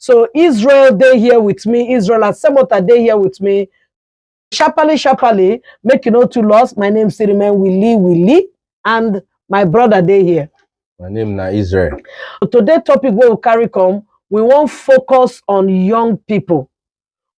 So Israel, they here with me. Israel and Sebota, they here with me. Sharply, make you know too lost. My name is Sirimen Willie, and my brother, they here. My name na Israel. Today topic we will carry come, we won't focus on young people.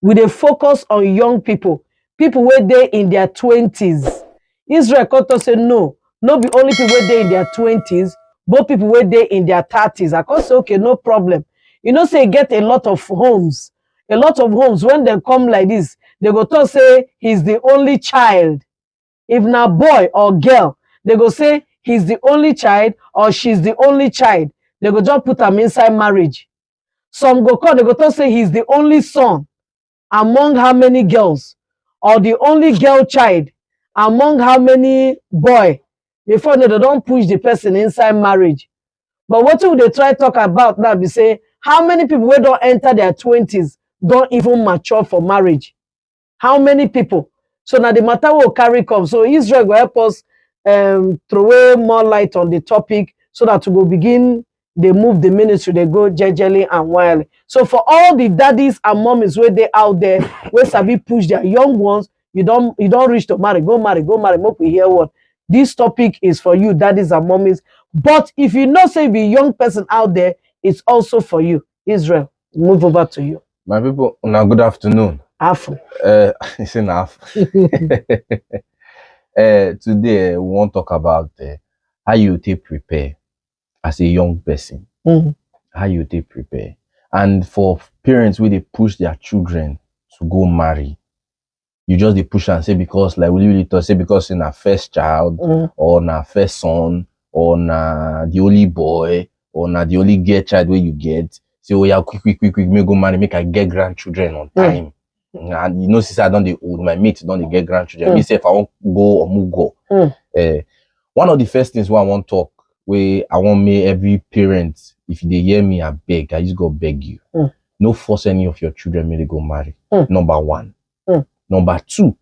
We dey focus on young people wey dey in their 20s. Israel come talk say no be only people wey dey in their 20s, but people wey dey in their 30s. I come say okay, no problem. You know say e get a lot of homes when dem come like this, they go talk say he's the only child. If na boy or girl, they go say he's the only child or she's the only child. They go just put am inside marriage. Some go come, they go talk say he's the only son among how many girls, or the only girl child among how many boy. Before they don't push the person inside marriage. But what we dey try talk about now be say how many people wey don enter their 20s don't even mature for marriage. How many people? So now the matter will carry come. So Israel will help us throw away more light on the topic so that we will begin. They move the ministry, they go jejely and wildly. So for all the daddies and mommies where they out there, where sabi push their young ones, you don't reach to marry, go marry. Make we hear what this topic is for you, daddies and mommies. But if you know say be young person out there, it's also for you. Israel, move over to you. My people, now good afternoon. Afro. It's enough. Today we want to talk about how you take prepare as a young person. How you take prepare. And for parents where they push their children to go marry, you just they push and say because like we really talk say because in our first child or na first son or na the only boy or na the only girl child where you get, say oh yeah quick me go marry make I get grandchildren on time. And you know since I don't the old my mates don't get grandchildren. Me say if I won't go or move go. One of the first things where I want to talk where I want me every parent, if they hear me, I just go beg you. No force any of your children me to go marry. Number one. Number two,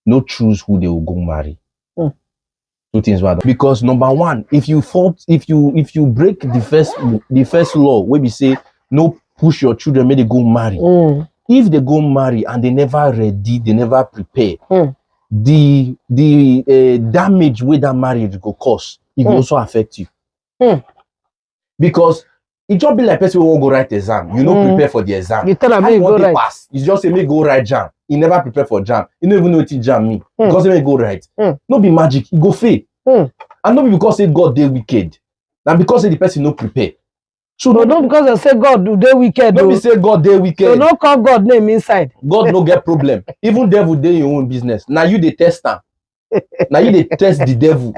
no choose who they will go marry. Two things why because number one, if you break the first law where we say no push your children me they go marry. If they go marry and they never ready, they never prepare, the damage with that marriage go cause, it will also affect you. Because it just be like person who won't go write exam. You know prepare for the exam. You tell them you go right. Pass. You just say me go write jam. You never prepare for jam. You don't even know what jam mean. Because they may go right. No be magic, you go fail. And not be because say God they wicked. And because say the person no prepare. So no because they say God do they wicked. No be say God they wicked. So no call God name inside. God no get problem. Even devil dey your own business. Now you they test them. Now you they test the devil.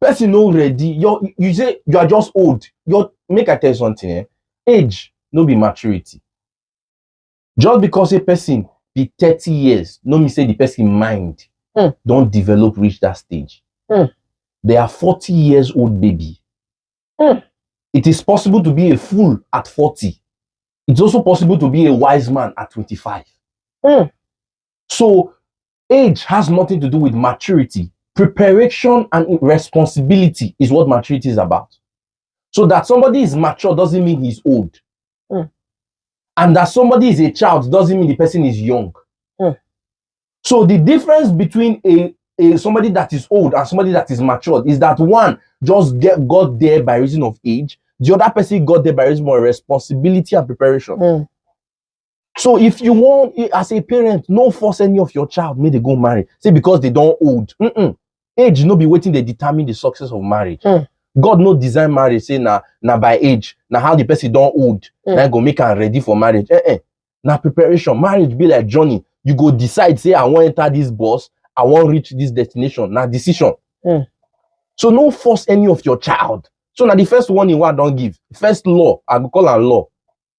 Person no ready. You say you are just old. Make I tell you something. Age no be maturity. Just because a person be 30 years, no me say the person mind don't develop reach that stage. They are 40 years old baby. It is possible to be a fool at 40. It's also possible to be a wise man at 25. So age has nothing to do with maturity. Preparation and responsibility is what maturity is about. So that somebody is mature doesn't mean he's old. And that somebody is a child doesn't mean the person is young. So the difference between somebody that is old and somebody that is matured is that one just got there by reason of age. The other person got there by reason of responsibility and preparation. So if you want, as a parent, no force any of your child may they go marry. Say because they don't old. Age no be waiting they determine the success of marriage. God no design marriage say na by age. Now how the person don't old. Now go make her ready for marriage. Now preparation. Marriage be like journey. You go decide say I want to enter this bus. I want to reach this destination. Now decision. So no force any of your child. So now the first warning one don't give. First law, I go call a law.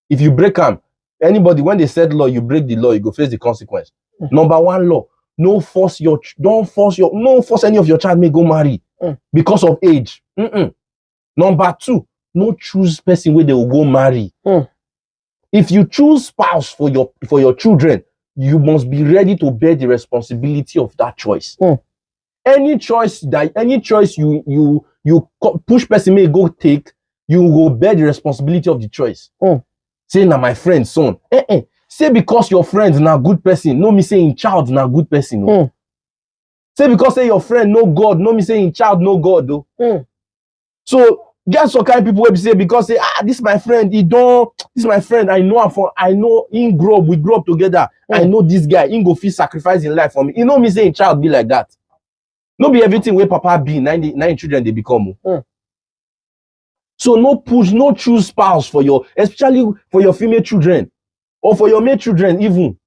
If you break them, anybody when they said law, you break the law, you go face the consequence. Number one law, no force any of your child may go marry because of age. Number two, no choose person where they will go marry. If you choose spouse for your children, you must be ready to bear the responsibility of that choice. Any choice you push person may go take, you will bear the responsibility of the choice. Say na my friend son. Say because your friend na good person, no me say in child na good person. No. Say because say your friend no God, no me say in child no God. Though. So get some kind of people will say because say this my friend, this my friend, I know him grow up, we grow up together. I know this guy, he go feel sacrifice in life for me. You know me say in child be like that. No be everything where papa be, nine children they become. So no push, no choose spouse for especially for your female children or for your male children even.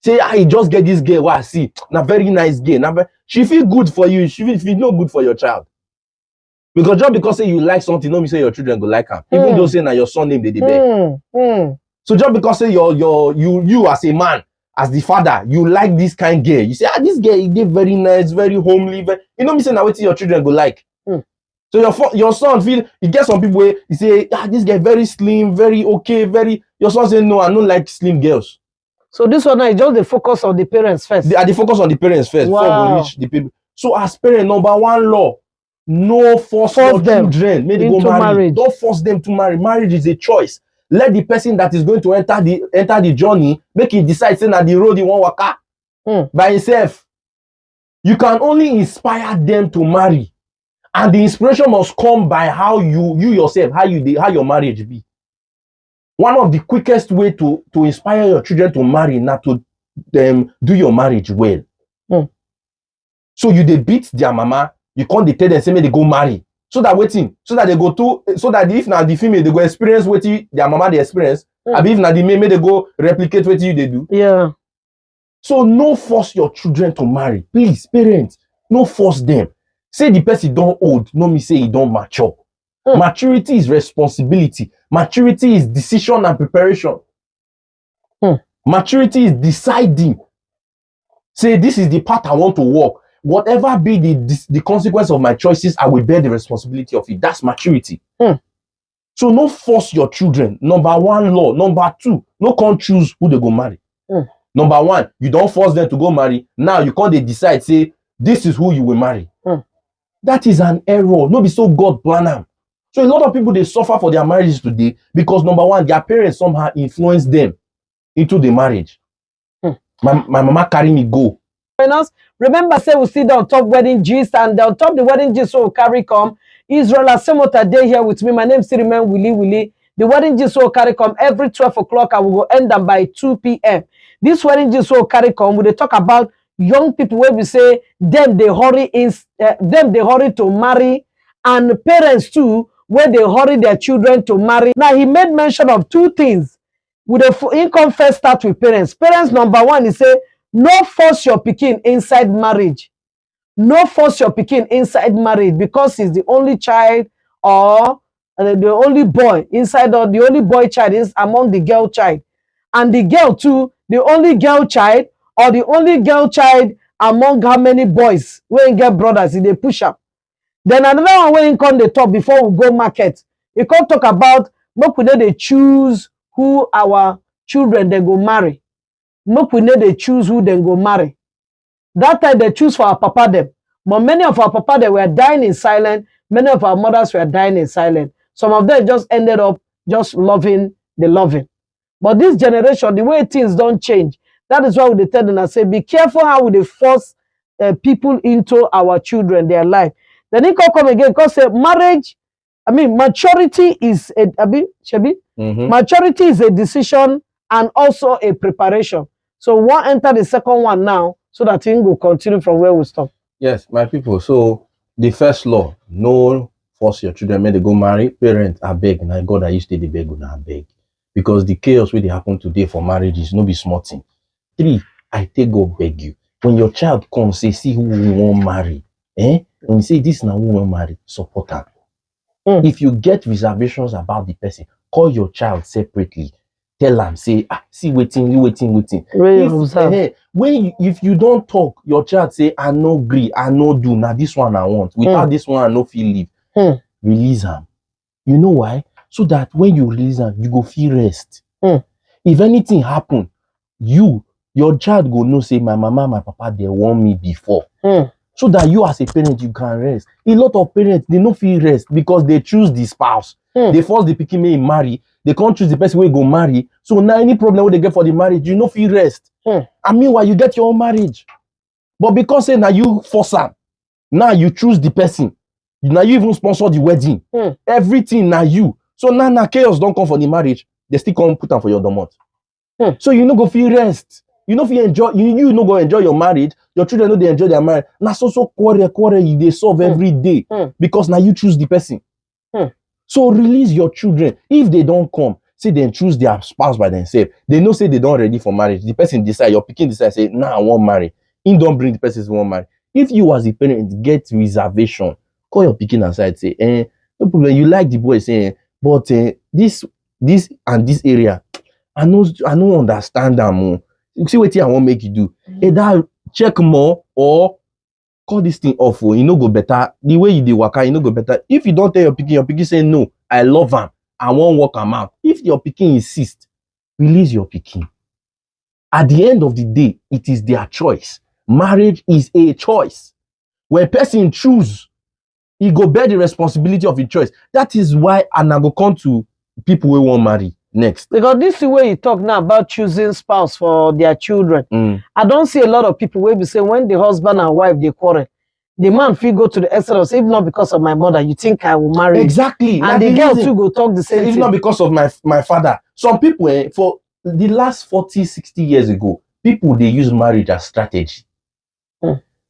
Say, I just get this girl, I see, na very nice girl. She feel good for you, she feel no good for your child. Because just because say you like something, no me say your children go like her. Even though say na your son name they beg. So just because say you as a man, as the father, you like this kind of girl, you say, this girl they very nice, very homely, you know me say now what your children go like. So your son feel, you get some people where you say, this guy very slim, very okay, your son say no, I don't like slim girls. So this one is just the focus on the parents first. They focus on the parents first before we reach the people. So as parent, number one law, no force your children make they go marry. Don't force them to marry. Marriage is a choice. Let the person that is going to enter the journey make it decide say na the road you want waka by himself. You can only inspire them to marry, and the inspiration must come by how you yourself, how your marriage be. One of the quickest way to inspire your children to marry na to do your marriage well. So you dey beat their mama, you can't tell them say make they go marry. So that they go to, so that if na the female they go experience what their mama they experience, and if na the male they go replicate what they do. Yeah. So no force your children to marry. Please, parents, no force them. Say the person don't old, no me say he don't mature. Maturity is responsibility. Maturity is decision and preparation. Maturity is deciding. Say this is the path I want to walk. Whatever be the consequence of my choices, I will bear the responsibility of it. That's maturity. So no force your children. Number one law. Number two, no can't choose who they go marry. Number one, you don't force them to go marry. Now you can't decide, say, this is who you will marry. That is an error. No be so God plan them. So a lot of people, they suffer for their marriages today because number one, their parents somehow influenced them into the marriage. My mama carry me go. Remember, say we see the on top wedding gist, and on top the wedding gist will carry come. Israel Asemota day here with me. My name is Siriman Willie. The wedding gist will carry come every 12 o'clock. I will end them by 2 p.m. This wedding gist will carry come. We talk about young people where we say them they hurry to marry, and parents too where they hurry their children to marry. Now he made mention of two things. With the income first start with parents. Parents number one is say no force your pikin inside marriage. No force your pikin inside marriage because he's the only child or the only boy inside, or the only boy child is among the girl child, and the girl too the only girl child, or the only girl child among how many boys when get brothers they push up. Then another one when come the top before we go market, we can talk about make we they choose who our children they go marry. Make we they choose who they go marry. That time they choose for our papa them. But many of our papa they were dying in silence. Many of our mothers were dying in silence. Some of them just ended up just loving the loving. But this generation, the way things don't change. That is why we tell them and say, be careful how we force people into our children, their life. Then he can come again because say marriage, maturity is maturity is a decision and also a preparation. So we'll enter the second one now so that thing will continue from where we stop. Yes, my people. So the first law, no force your children when they go marry. Parents are beg, and I God I used to the beg and I beg. Because the chaos where they happen today for marriage is no be small thing. 3, I take go beg you. When your child comes, say, see who we won't marry. When you say this now who won't marry, support her. If you get reservations about the person, call your child separately. Tell them, say, see, waiting. If you don't talk, your child say, I no agree, I no do. Now this one I want. Without this one, I no feel leave. Release them. You know why? So that when you release them, you go feel rest. If anything happen, your child go know, say, my mama, my papa, they want me before. so that you as a parent you can rest. A lot of parents they no feel rest because they choose the spouse. They force the pikin make marry. They can't choose the person wey go marry. So now any problem wey they get for the marriage, you no feel rest. And meanwhile you get your own marriage, but because say now you force am, now you choose the person. Now you even sponsor the wedding. Everything now you. So now chaos don't come for the marriage. They still come put am for your domot. So you no go feel rest. You no feel enjoy. You no go enjoy your marriage. Your children know they enjoy their marriage. Now so quarrel you they solve every day because now you choose the person. So release your children. If they don't come, say they choose their spouse by themselves. They know say they don't ready for marriage. The person decide. Your pikin decide say nah I won't marry. He don't bring the person who won't marry. If you as a parent get reservation, call your pikin aside say no problem. You like the boy saying but this and this area. I no understand them. You see what I want make you do. Either check more or call this thing off. You know go better. The way you dey waka, you know go better. If you don't tell your pikin say no, I love him. I won't work him out. If your pikin insist, release your pikin. At the end of the day, it is their choice. Marriage is a choice. When person choose, he go bear the responsibility of his choice. That is why I go come to people who won't marry. Next. Because this is the way you talk now about choosing spouse for their children. I don't see a lot of people where we say when the husband and wife they quarrel, the man feel go to the extent of say, if not because of my mother, you think I will marry? Exactly. And the girl too go talk the same thing. If not because of my father. Some people, for the last 40, 60 years ago, people they use marriage as strategy.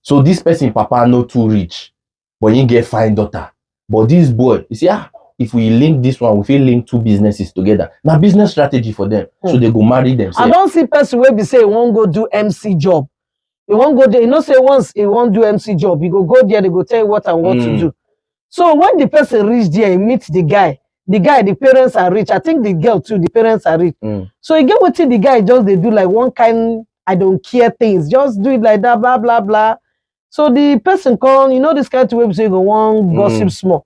So this person, papa, not too rich, but he get fine daughter. But this boy, you see, if we link this one, we feel link two businesses together. Now business strategy for them. So they go marry themselves. I don't see person where be say he won't go do MC job. He won't go there. You know, say once he won't do MC job, he go there, they go tell you what and what to do. So when the person reach there, he meets the guy, the parents are rich. I think the girl too, the parents are rich. So you get what the guy just they do like one kind, I don't care things. Just do it like that, blah, blah, blah. So the person come, you know, this kind of way say go one gossip small.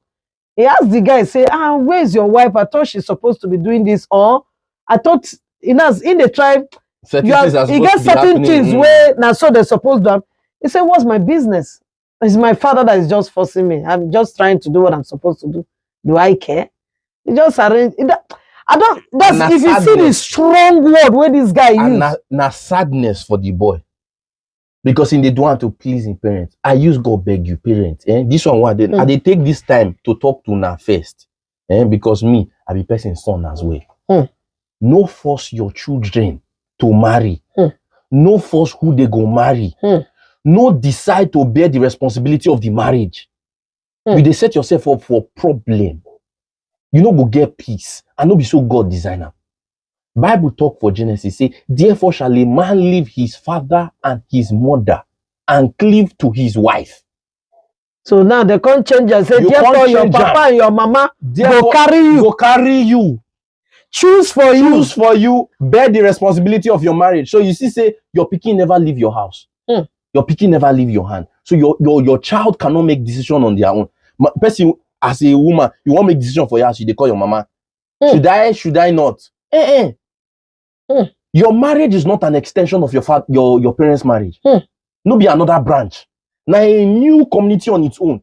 He asked the guy, say, where's your wife? I thought she's supposed to be doing this. Or I thought in the tribe, you get certain things where now so they're supposed to have. He said, what's my business? It's my father that is just forcing me. I'm just trying to do what I'm supposed to do. Do I care? He just arrange. I don't. That's if you see the strong word where this guy use. Na sadness for the boy. Because in the do want to please his parents. I use God beg you, parents. This one I they take this time to talk to na first. Because me, I be person's son as well. No force your children to marry. No force who they go marry. No decide to bear the responsibility of the marriage. You they set yourself up for problem. You no go get peace. And no be so God designer. Bible talk for Genesis say, therefore shall a man leave his father and his mother and cleave to his wife. So now they can't change and say, therefore your papa and your mama go carry you. Choose for you. Bear the responsibility of your marriage. So you see, say your pikin never leave your house. Your pikin never leave your hand. So your child cannot make decision on their own. Person as a woman, you won't make decision for your house. You they call your mama. Should I not? Your marriage is not an extension of your parents' marriage. No be another branch. Now a new community on its own.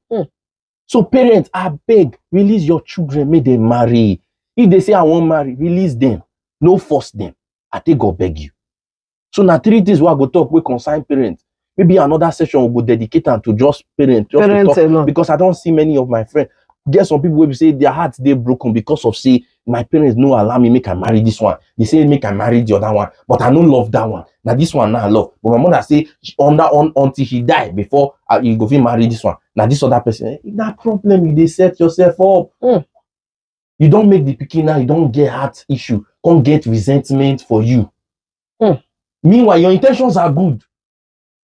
So parents, I beg, release your children, make them marry. If they say I won't marry, release them. No force them. I think God beg you. So now 3 things we go talk, we consign parents. Maybe another session will go dedicated to just parents. Alone. Because I don't see many of my friends. Get some people will say their hearts they broken because of say my parents no allow me make I marry this one. They say make I marry the other one, but I don't love that one. Now this one now I love. But my mother say until he die before you go marry this one. Now this other person, that problem you they set yourself up. You don't make the pikin now, you don't get heart issue, can't get resentment for you. Meanwhile, your intentions are good,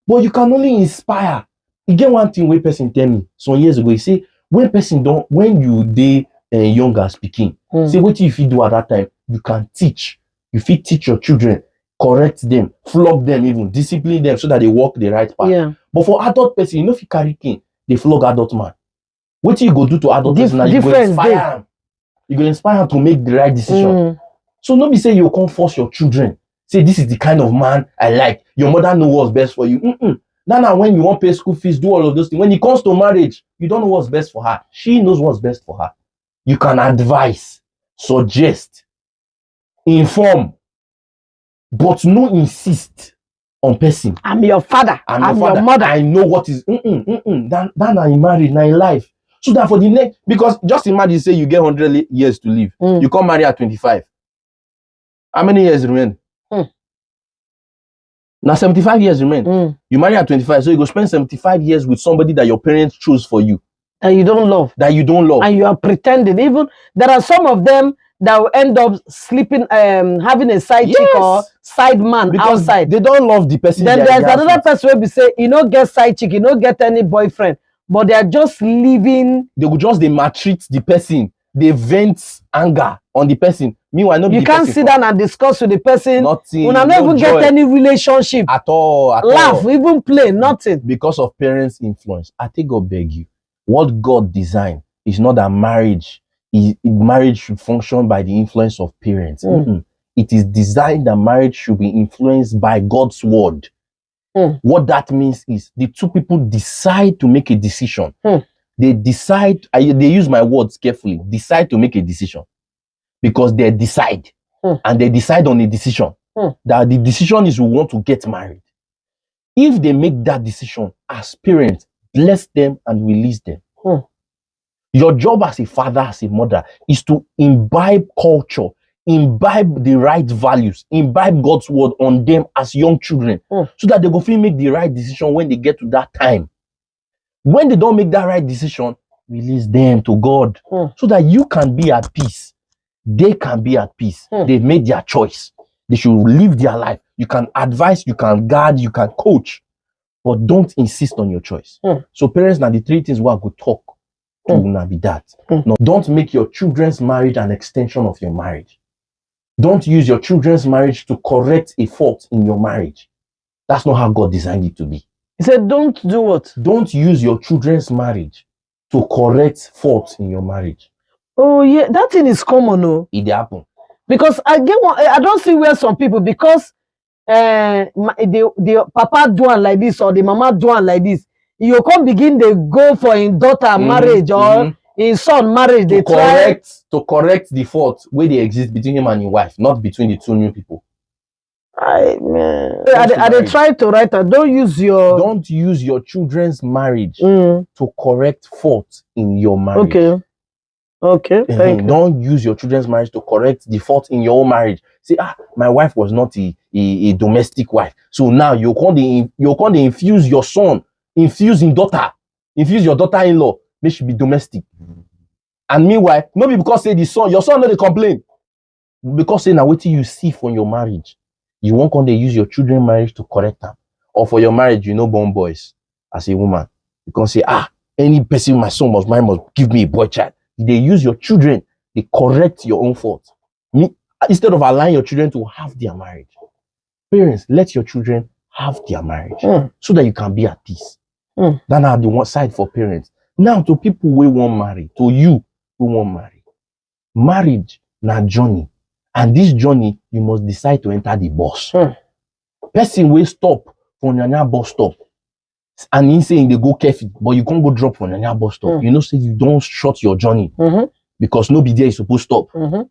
but you can only inspire. You get one thing where person tell me some years ago, he say, when you dey young as pikin, say what if you do at that time, you can teach. You fit teach your children, correct them, flog them even, discipline them so that they walk the right path. Yeah. But for adult person, you know if you carry king, they flog adult man. What you go do to adult person now, you go inspire him. You go inspire him to make the right decision. So nobody say you can't force your children. Say this is the kind of man I like. Your mother knows what's best for you. Now when you want to pay school fees, do all of those things. When it comes to marriage, you don't know what's best for her. She knows what's best for her. You can advise, suggest, inform, but no insist on person. I'm your father. I'm your mother. I know what is that now in marriage, now in life. So that for the next, because just imagine say you get 100 years to live. You come marry at 25. How many years remain? Now 75 years remain. You marry at 25, so you go spend 75 years with somebody that your parents chose for you. That you don't love. That you don't love. And you are pretending. Even there are some of them that will end up sleeping, having a side chick or side man because outside. They don't love the person. Then there's another person who will be say, you don't get side chick, you don't get any boyfriend, but they are just living. They will just maltreat the person. They vent anger on the person. Meanwhile, you can't sit down and discuss with the person. Nothing. When I not even get any relationship at all. Laugh, even play, nothing. Because of parents' influence. I think God beg you. What God designed is not that marriage should function by the influence of parents. It is designed that marriage should be influenced by God's word. What that means is the two people decide to make a decision. They decide, they use my words carefully, decide to make a decision. Because they decide. And they decide on a decision. That the decision is we want to get married. If they make that decision as parents, bless them and release them. Your job as a father, as a mother, is to imbibe culture, imbibe the right values, imbibe God's word on them as young children, so that they go feel make the right decision when they get to that time. When they don't make that right decision, release them to God, so that you can be at peace. They can be at peace. They've made their choice. They should live their life. You can advise, you can guide, you can coach, but don't insist on your choice. So parents, now the three things we could talk to now be that. No, don't make your children's marriage an extension of your marriage. Don't use your children's marriage to correct a fault in your marriage. That's not how God designed it to be. He said, don't do what? Don't use your children's marriage to correct faults in your marriage. Oh yeah, that thing is common, no? It happen. Because I don't see where some people, because the papa doing like this or the mama doing like this, you can't begin they go for in daughter marriage or in son marriage. They to correct the fault where they exist between him and your wife, not between the two new people. I try to write that. Don't use your children's marriage to correct fault in your marriage. Okay, thank you. Don't use your children's marriage to correct the fault in your own marriage. Say, my wife was not a domestic wife. So now you can't infuse your son, infuse your daughter-in-law, they should be domestic. And meanwhile, maybe because say your son not they complain. Because say now what you see from your marriage, you won't come to use your children's marriage to correct them. Or for your marriage, born boys as a woman. You can say, any person my son must give me a boy child. They use your children, they correct your own fault. Instead of allowing your children to have their marriage. Parents, let your children have their marriage so that you can be at peace. That's the one side for parents. Now to people who won't marry, to you who won't marry. Marriage na journey. And this journey, you must decide to enter the bus. Person will stop for Nyanya bus stop. And in saying they go careful, but you can't go drop for Nyanya bus stop. You know, say you don't short your journey because nobody there is supposed to stop.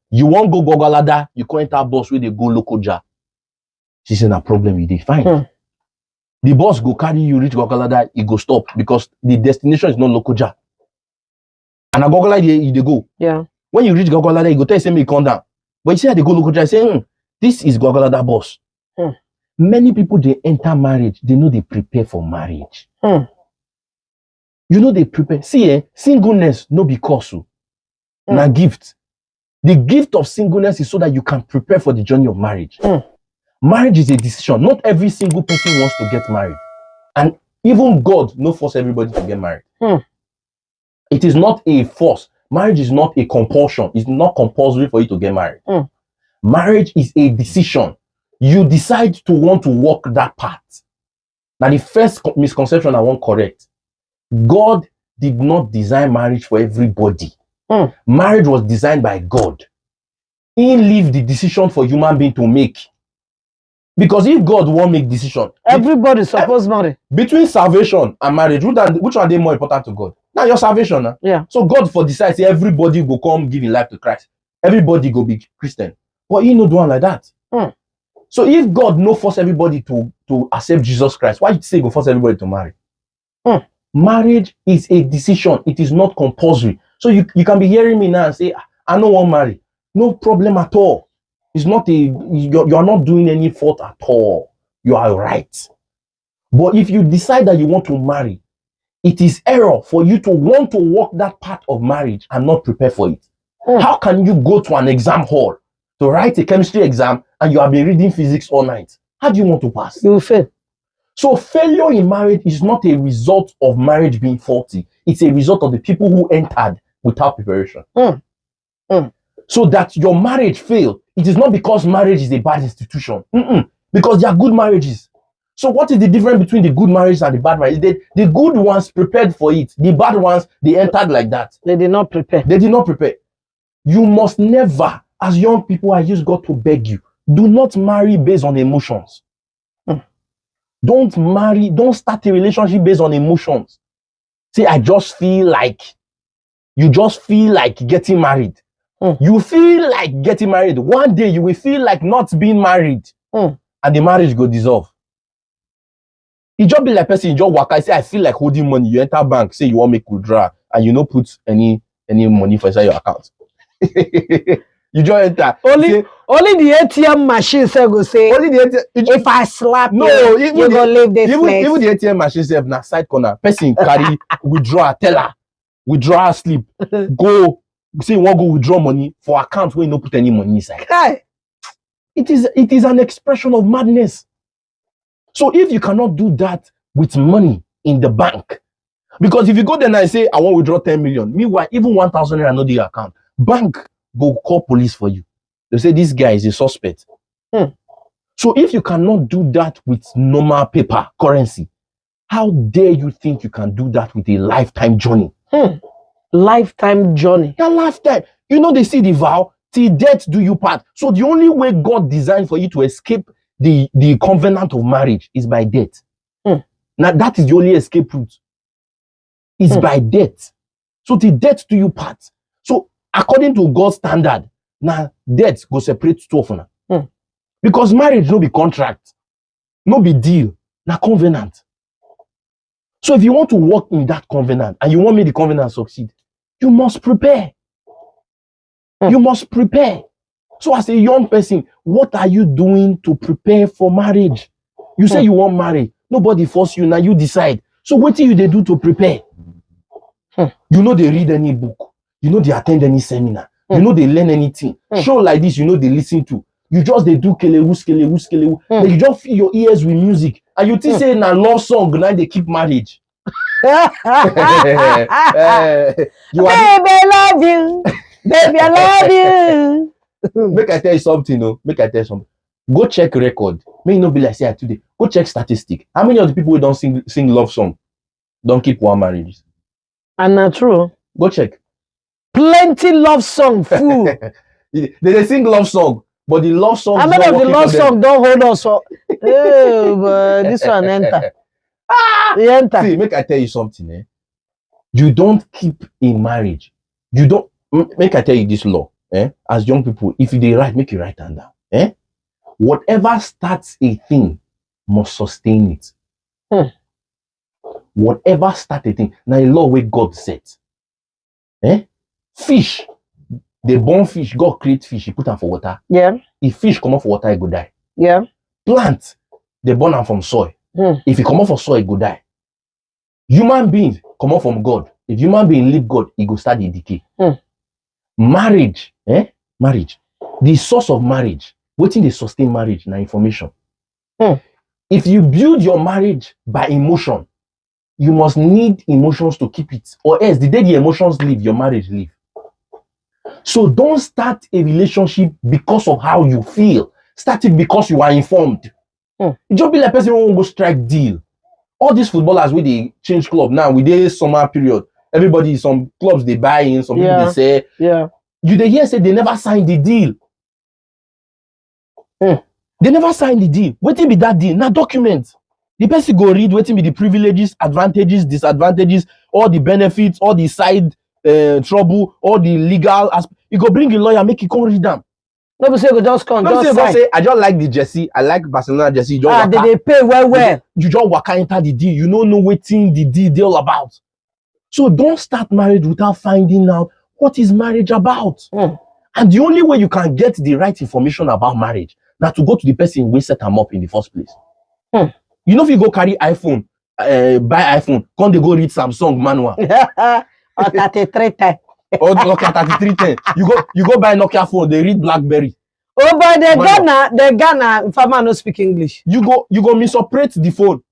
You won't go Gogalada, you can't enter bus where they go Lokoja. She said, "No problem, you define." The bus go carry you reach Gogalada, it go stop because the destination is not Lokoja. And a Gogalada, they go. Yeah. When you reach Gogalada, you go tell me come down. But you see, they go Lokoja, say, this is Gogalada bus. Many people, they enter marriage, they know they prepare for marriage. You know they prepare. See, singleness no be cause. Na gift. The gift of singleness is so that you can prepare for the journey of marriage. Marriage is a decision. Not every single person wants to get married. And even God no force everybody to get married. It is not a force. Marriage is not a compulsion. It's not compulsory for you to get married. Marriage is a decision. You decide to want to walk that path. Now, the first misconception I want correct. God did not design marriage for everybody. Marriage was designed by God. He leave the decision for human being to make. Because if God won't make decision, Everybody supposed marry. between salvation and marriage, which one are they more important to God? Now your salvation. Huh? Yeah. So God for decides everybody go come give life to Christ. Everybody go be Christian. But he no do one like that. So if God no force everybody to accept Jesus Christ, why you say go force everybody to marry? Marriage is a decision. It is not compulsory. So you can be hearing me now and say, I don't want to marry. No problem at all. It's not you are not doing any fault at all. You are right. But if you decide that you want to marry, it is error for you to want to walk that path of marriage and not prepare for it. How can you go to an exam hall to write a chemistry exam and you have been reading physics all night? How do you want to pass? You will fail. So failure in marriage is not a result of marriage being faulty. It's a result of the people who entered without preparation. So that your marriage failed, it is not because marriage is a bad institution. Because there are good marriages. So what is the difference between the good marriages and the bad marriages? The good ones prepared for it. The bad ones, they entered like that. They did not prepare. They did not prepare. You must never, as young people, I use God to beg you, do not marry based on emotions. Don't start a relationship based on emotions. Say, I just feel like, you just feel like getting married. You feel like getting married. One day you will feel like not being married. And the marriage go dissolve. You just be like person, you just walk, I say, I feel like holding money. You enter bank, say you want make withdraw, and you no put any money for inside your account. You just enter. Only the ATM machine say go say. Only the ATM. If I slap No, you, you go leave this place. Even the ATM machine say na side corner. Person carry withdraw, teller, withdraw slip. Go say you want go withdraw money for account where you no put any money inside. Hey. It is an expression of madness. So if you cannot do that with money in the bank, because if you go there and say I want to withdraw 10 million, meanwhile even 1,000 naira no dey your account, bank go call police for you. They say this guy is a suspect. So if you cannot do that with normal paper currency, how dare you think you can do that with a lifetime journey? Lifetime journey. Your lifetime. You know they see the vow, till death do you part. So the only way God designed for you to escape the covenant of marriage is by death. Now that is the only escape route. It's by death. So the death do you part. So according to God's standard, now death go separate two of them. Because marriage no be contract, no be deal, na covenant. So if you want to work in that covenant and you want me the covenant succeed, you must prepare. You must prepare. So as a young person, what are you doing to prepare for marriage? You say you want marry, nobody force you, now you decide. So what do you do to prepare? You know they read any book, you know they attend any seminar, you know they learn anything. Show like this, you know they listen to. You just they do kelewu. Then you just fill your ears with music, and you think say na love song now they keep marriage. Baby, I love you. Baby, I love you. Make I tell you something, no. Make I tell you something. Go check record. May not be like say today. Go check statistic. How many of the people who don't sing love song don't keep one marriage? And not true. Go check. Plenty love song full. they sing love song, but the love song. How many of the love song don't hold us up? Oh, but this one enter. Enter. See, make I tell you something. You don't keep a marriage. You don't. Make I tell you this law. As young people, if they write, make you write down. Whatever starts a thing must sustain it. Whatever starts a thing. Now a law where God set. Fish. They born fish. God create fish. He put them for water. Yeah. If fish come up for water, it go die. Yeah. Plant. They born them from soil. If it come up for soil, it go die. Human beings come up from God. If human being leave God, it go start the decay. Marriage. Marriage. The source of marriage. Wetin dey sustain marriage na information. If you build your marriage by emotion, you must need emotions to keep it, or else the day the emotions leave, your marriage leave. So don't start a relationship because of how you feel. Start it because you are informed. It just be like person who won't go strike deal. All these footballers wey dey change club now with this summer period, everybody, some clubs they buy in, some people they say, you dey hear say they never signed the deal. They never sign the deal. Wetin be that deal? Na document. The person go read wetin be the privileges, advantages, disadvantages, all the benefits, all the side trouble, all the legal aspect. You go bring a lawyer, make you come read them. No be say you go just come, No be just say you go sign. say, I just like the jersey, I like Barcelona jersey. You just Ah, waka. they pay well. You just waka enter the deal. You don't know wetin the deal dey all about. So don't start marriage without finding out what is marriage about. And the only way you can get the right information about marriage na to go to the person wey set am up in the first place. You know if you go carry iPhone, buy iPhone, come dey go read Samsung manual. Or 3310. Or Nokia 3310. You go buy Nokia phone, they read BlackBerry. Oh, but the Ghana farmer no speak English. You go misoperate the phone.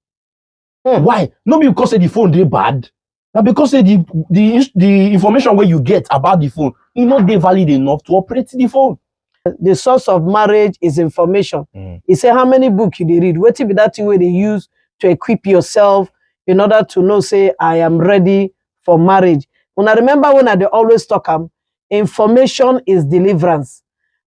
Why? Not because the phone dey bad, but because the information where you get about the phone, you know they valid enough to operate the phone. The source of marriage is information. He say how many books you dey read? Wetin be that thing wey they use to equip yourself in order to know say I am ready for marriage. When I remember when I dey always talk information is deliverance.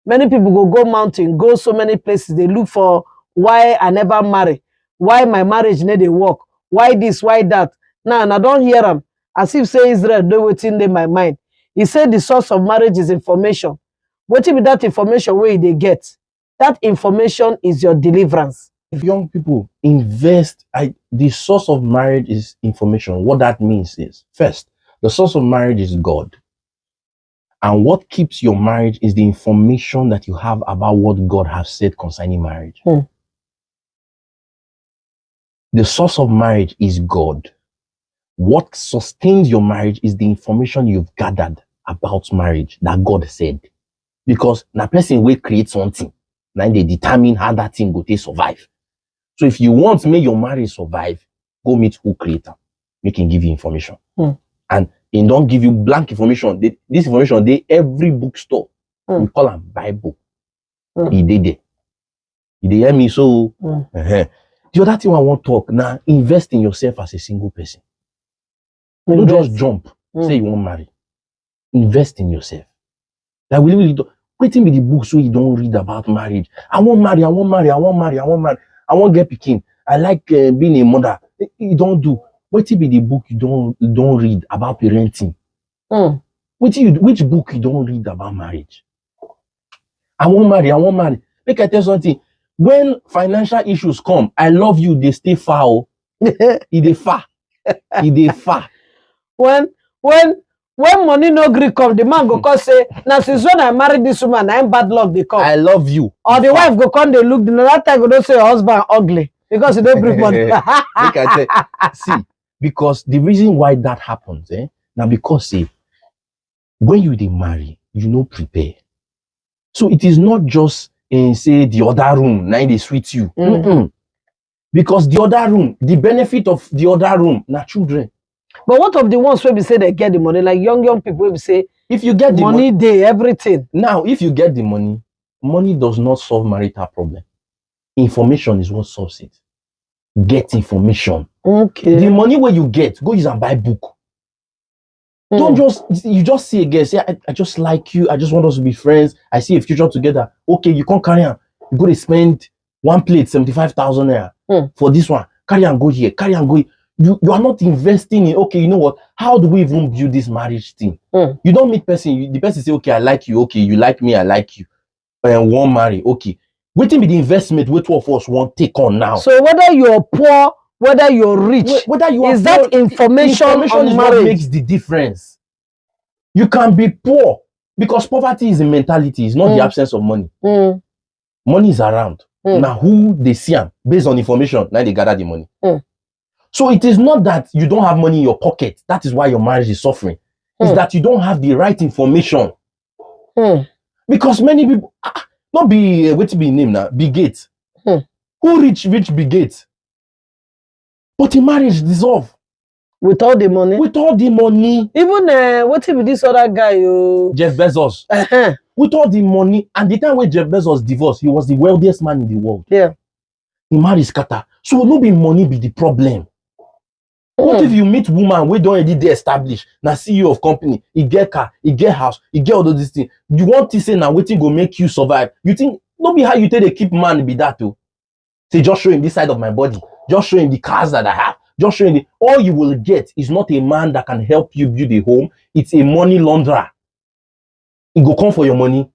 Many people go mountain, go so many places. They look for why I never marry, why my marriage no dey work, why this, why that. Now, and I don't hear them as if say Israel know wetin dey my mind. He said the source of marriage is information. Wetin be that information where they get? That information is your deliverance. If young people invest, the source of marriage is information. What that means is, first, the source of marriage is God. And what keeps your marriage is the information that you have about what God has said concerning marriage. The source of marriage is God. What sustains your marriage is the information you've gathered about marriage that God said. Because na person will create something, now they determine how that thing go take survive. So if you want to make your marriage survive, go meet who create am, make him give you information. And he don't give you blank information. This information, they every bookstore. We call them Bible. He did it. He did hear me so. The other thing I want to talk now, invest in yourself as a single person. Don't just jump, say you won't marry. Invest in yourself. Like we really do. Waiting with the books where you don't read about marriage. I won't marry. I won't get pikin. I like being a mother. You don't do. Waiting with the book you don't read about parenting. Which book you don't read about marriage? I won't marry. Make I tell you something. When financial issues come, I love you, they stay far. They far. When money no gree come, the man go come say, now since when I married this woman, I'm bad luck they come. I love you. Or the wife go come, they look, that time go don't say your husband ugly because he don't bring money. See, because the reason why that happens, now because when you marry, you know prepare. So it is not just say the other room, now they sweet you. Because the other room, the benefit of the other room, na children. But what of the ones where we say they get the money, like young people where we say, if you get the money, day, everything. Now, if you get the money does not solve marital problem. Information is what solves it. Get information. Okay. The money where you get, go use and buy book. Don't you just see a girl, say, I just like you, I just want us to be friends, I see a future together. Okay, you can't carry on. You go to spend one plate, 75,000 naira for this one. Carry and go here, carry and go here. You are not investing in, okay, you know what? How do we even build this marriage thing? You don't meet person, the person say, okay, I like you, okay, you like me, I like you. And won't marry, okay. Waiting be the investment we two of us won't take on now. So whether you're poor, whether you're rich, whether you are is that poor, information on is marriage? what makes the difference. You can be poor because poverty is a mentality, it's not the absence of money. Money is around. Now who they see them based on information, now they gather the money. So it is not that you don't have money in your pocket. That is why your marriage is suffering. It's that you don't have the right information. Because many people, not be, what to be named now, Bill Gates. Who rich Bill Gates? But the marriage dissolve. With all the money? With all the money. Even, what if this other guy? Jeff Bezos. With all the money. And the time when Jeff Bezos divorced, he was the wealthiest man in the world. Yeah. He married scatter. So no be money be the problem. What if you meet woman we don't already establish now CEO of company, he get car, he get house, he get all those things. You want to say now waiting go make you survive. You think No be how you take dey keep man be that o. Say just show him this side of my body, just show him the cars that I have, just show him all you will get is not a man that can help you build a home. It's a money launderer. He go come for your money.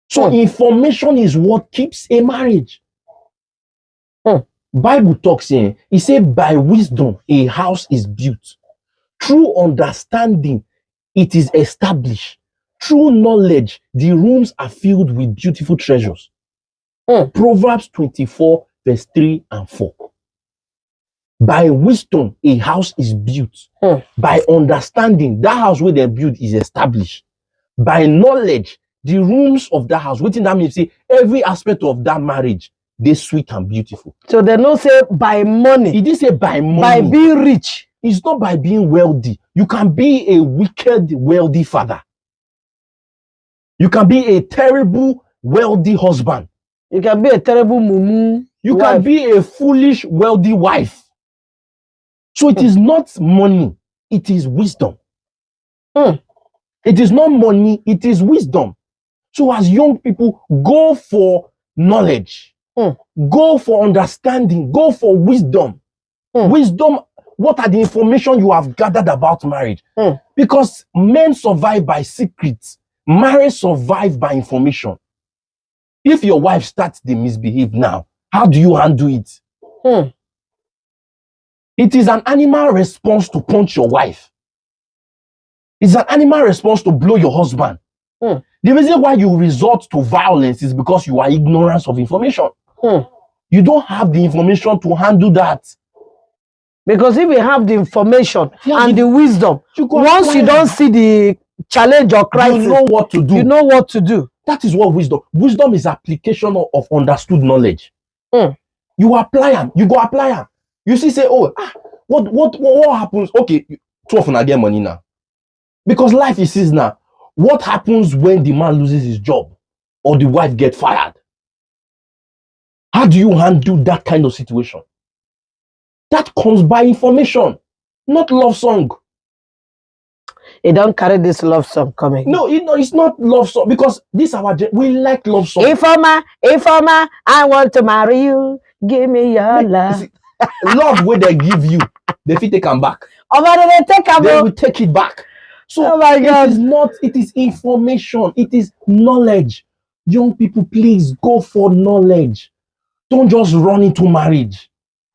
So information is what keeps a marriage. Bible talks here. He said, by wisdom a house is built. Through understanding, it is established. Through knowledge, the rooms are filled with beautiful treasures. Proverbs 24, verse 3 and 4. By wisdom, a house is built. By understanding, that house where they build is established. By knowledge, the rooms of that house, within that means say every aspect of that marriage, they sweet and beautiful. So they don't say by money. He didn't say by money. By being rich. It's not by being wealthy. You can be a wicked, wealthy father. You can be a terrible, wealthy husband. You can be a terrible mumu. You wife. can be a foolish, wealthy wife. So it is not money, it is wisdom. It is not money, it is wisdom. So as young people, go for knowledge. Go for understanding. Go for wisdom. Wisdom, what are the information you have gathered about marriage? Because men survive by secrets. Marriage survive by information. If your wife starts to misbehave now, how do you handle it? It is an animal response to punch your wife. It's an animal response to blow your husband. The reason why you resort to violence is because you are ignorant of information. You don't have the information to handle that. Because if you have the information and the wisdom, once you don't see the challenge or crisis, you know what to do. You know what to do. That is what wisdom. Wisdom is application of understood knowledge. You apply them. You go apply them. You see, say, oh, what happens? Okay, 12 and I get money now. Because life is seasonal. What happens when the man loses his job or the wife gets fired? How do you handle that kind of situation? That comes by information, not love song. You don't carry this love song coming. No, it's not love song because this we like love song. Informer, I want to marry you. Give me your love. Love where they give you, they fit take them back. They will take it back. So oh my God. It is information, it is knowledge. Young people, please go for knowledge. Don't just run into marriage.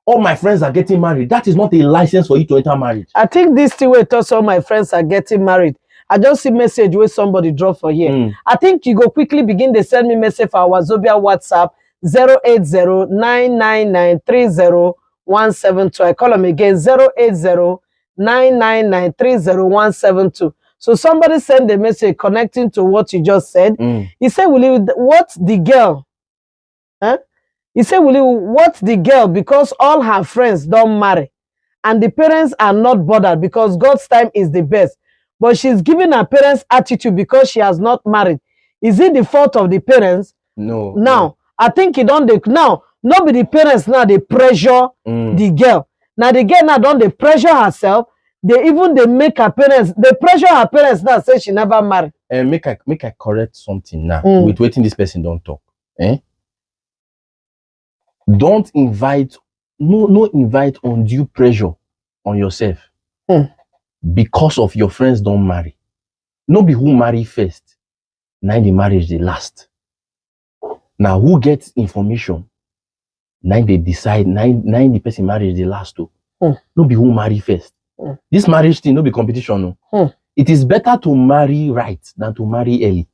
All my friends are getting married. That is not a license for you to enter marriage. I think this thing where thought all my friends are getting married. I just see message where somebody drop for here. I think you go quickly begin to send me message for our Zobia WhatsApp 080-999-30172. I call them again 080-999-30172. So somebody send a message connecting to what you just said. He said, will you what the girl? He said, will you what the girl because all her friends don't marry and the parents are not bothered because God's time is the best. But she's giving her parents attitude because she has not married. Is it the fault of the parents? No. Now, no. I think it don't now, not be the parents now they pressure the girl. Now the girl now don't they pressure herself. They make her parents, they pressure her parents now say she never married. Make I correct something now with waiting this person don't talk. Don't invite no invite undue pressure on yourself because of your friends don't marry. No be who marry first, now the marriage they last. Now who gets information, now they decide, now the person marriage they last too. No be who marry first. This marriage thing no be competition. No. It is better to marry right than to marry early.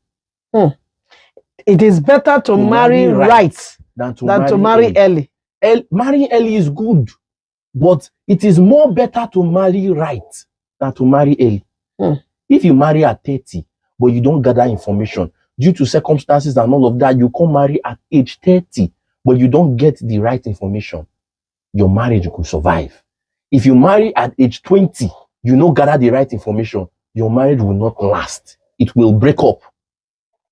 It is better to marry right than to marry early. Marrying early is good, but it is more better to marry right than to marry early. If you marry at 30, but you don't gather information due to circumstances and all of that, you come marry at age 30, but you don't get the right information, your marriage could survive. If you marry at age 20, you don't gather the right information, your marriage will not last. It will break up.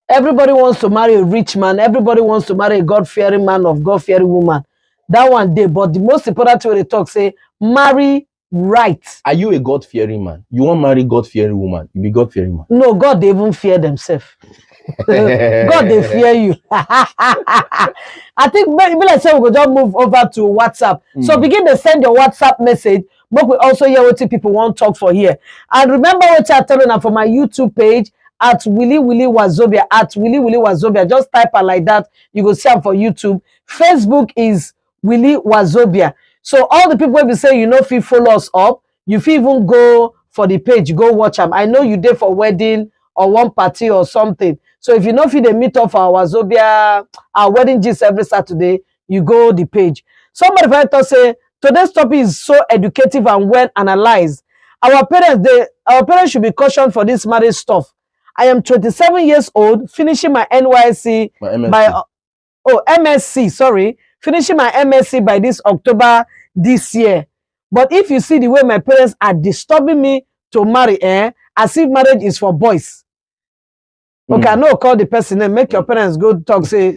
Everybody wants to marry a rich man. Everybody wants to marry a God-fearing man of God-fearing woman. That one day, but the most important thing they talk say, marry right. Are you a God-fearing man? You want to marry God-fearing woman? You be God-fearing man. No, God they even fear themselves. God they fear you. I think maybe let's say we could just move over to WhatsApp. So begin to send your WhatsApp message, but we also hear what people want to talk for here. And remember what I'm telling you for my YouTube page at Willy Willy Wazobia, at Willy Willy Wazobia. Just type it like that. You go see them for YouTube. Facebook is Willy Wazobia. So all the people will be saying, you know, if you follow us up, you feel even go for the page, go watch them. I know you did for wedding or one party or something. So if you know if they meet up for our Wazobia, our wedding gist every Saturday, you go the page. Somebody might say today's topic is so educative and well analyzed. Our parents should be cautioned for this marriage stuff. I am 27 years old, finishing my NYC My MSc. by MSc, sorry, finishing my MSc by this October this year. But if you see the way my parents are disturbing me to marry, as if marriage is for boys. Okay, I know call the person name, make your parents go talk, say,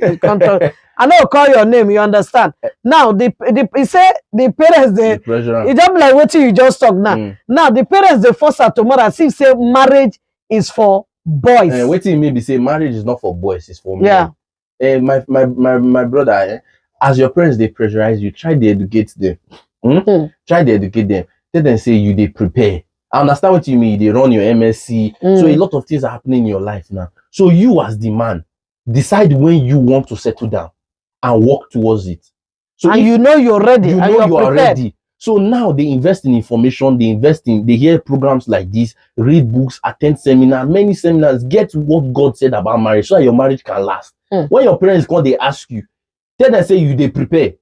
I know call your name, you understand. Now, he say the parents, The pressure. it don't be like what you just talk now. Now, the parents, they force her to marry, as if say marriage is for boys. Waiting maybe say marriage is not for boys, it's for men. Yeah. My brother, as your parents they pressurize you, try to educate them. Try to educate them. Let them say you they prepare. I understand what you mean. They run your MSc. So a lot of things are happening in your life now. So you as the man, decide when you want to settle down and work towards it. So and you know you're ready. You and know you are prepared. ready. So now they invest in information, they hear programs like this, read books, attend seminars, many seminars, get what God said about marriage so that your marriage can last. When your parents come, they ask you, tell them say you they prepare.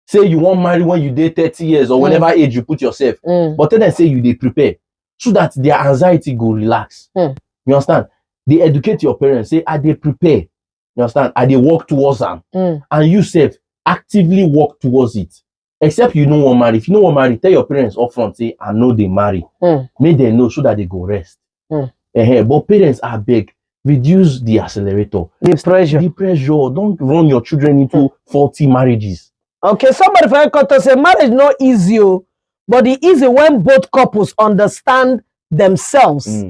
Say you want marry when you date 30 years or whenever age you put yourself. But tell them say you they prepare so that their anxiety go relax. You understand? They educate your parents, say, I they prepare. You understand? I they work towards them. And you self actively work towards it. Except you don't want marry. If you don't want marry, tell your parents upfront, say, I know they marry. Make them know so that they go rest. But parents are beg, reduce the accelerator. The pressure. The pressure. Don't run your children into 40 marriages. Okay, somebody for to say marriage not easy, but it easy when both couples understand themselves.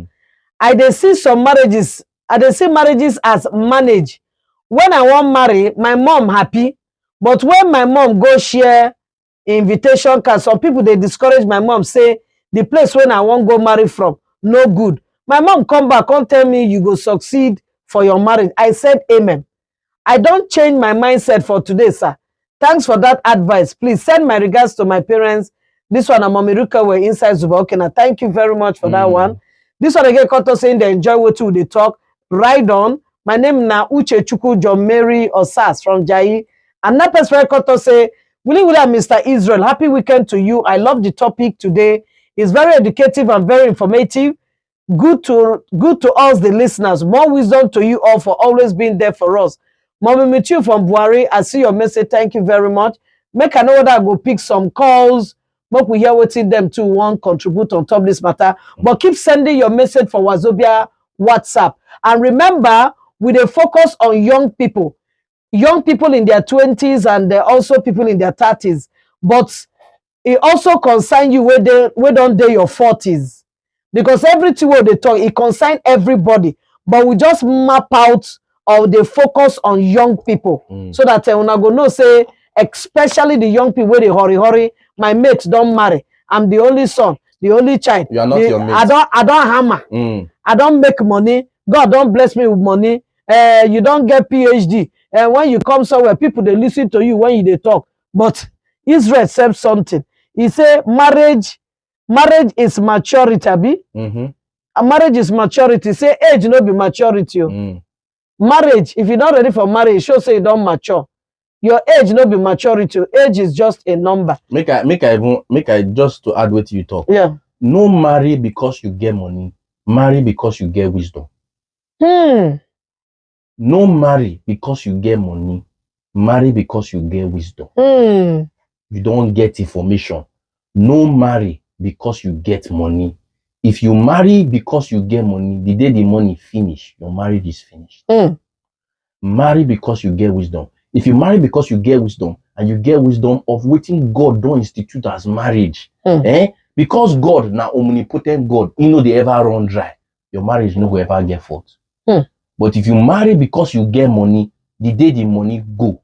I dey see some marriages, I dey see marriages as managed. When I want marry, my mom happy, but when my mom go share invitation card, some people they discourage my mom, say the place when I want go marry from no good. My mom come back and tell me you go succeed for your marriage. I said amen. I don't change my mindset for today, sir. Thanks for that advice. Please send my regards to my parents. This one, Mommy Ruka, were inside Zubakina. Thank you very much for that one. This one again, Koto saying they enjoy what they talk. Right on. My name na Uche Chuku John Mary Osas from Jai. And that person Koto say, Willie Mr. Israel, happy weekend to you. I love the topic today. It's very educative and very informative. Good to us, the listeners. More wisdom to you all for always being there for us. Mommy Michu from Buhari, I see your message. Thank you very much. Make I know that I go pick some calls. But we hear what them too want contribute on top of this matter. But keep sending your message for Wazobia WhatsApp. And remember, we dey focus on young people in their 20s and also people in their 30s. But it also concern you where don't they your 40s. Because everything where they talk, it concern everybody. But we just map out or they focus on young people so that una go know say, especially the young people where they hurry, my mates don't marry. I'm the only son, the only child. You are not your mate. I don't hammer. I don't make money. God don't bless me with money. You don't get PhD. And when you come somewhere, people they listen to you when they talk. But Israel said something. He said marriage is maturity, abi? Marriage is maturity. Say age no be maturity. Marriage, if you're not ready for marriage, show say you don't mature. Your age no be maturity. Age is just a number. Make I just to add what you talk. Yeah. No marry because you get money. Marry because you get wisdom. No marry because you get money. Marry because you get wisdom. You don't get information. No marry because you get money. If you marry because you get money, the day the money finish, your marriage is finished. Marry because you get wisdom. If you marry because you get wisdom, and you get wisdom of waiting God don't institute as marriage, because God now omnipotent God, you know they ever run dry, your marriage no go ever get fault. But But if you marry because you get money, the day the money go,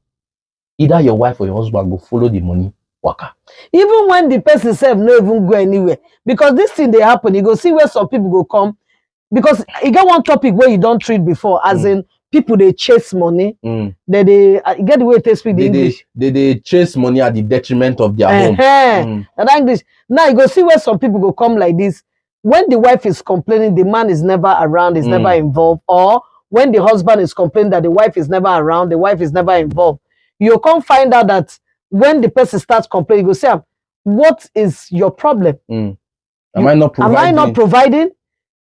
either your wife or your husband go follow the money waka. Even when the person self no even go anywhere, because this thing they happen, you go see where some people go come, because you get one topic where you don't treat before, as in people they chase money, they get the way they speak the English. They chase money at the detriment of their home. And English. Now you go see where some people go come like this. When the wife is complaining, the man is never around, is never involved, or when the husband is complaining that the wife is never around, the wife is never involved. You can't find out that when the person starts complaining, you go say, what is your problem? Am I not providing?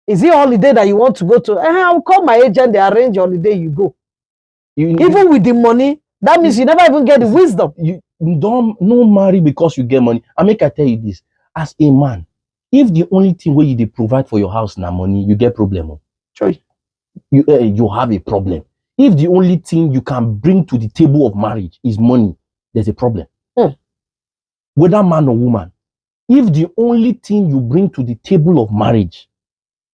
Is it a holiday that you want to go to? I'll call my agent, they arrange holiday, you go. Even with the money, that means you never even get the wisdom. You don't marry because you get money. I make I tell you this, as a man, if the only thing where you provide for your house now money, you get problem. Sure. You have a problem. If the only thing you can bring to the table of marriage is money, there's a problem. Whether man or woman, if the only thing you bring to the table of marriage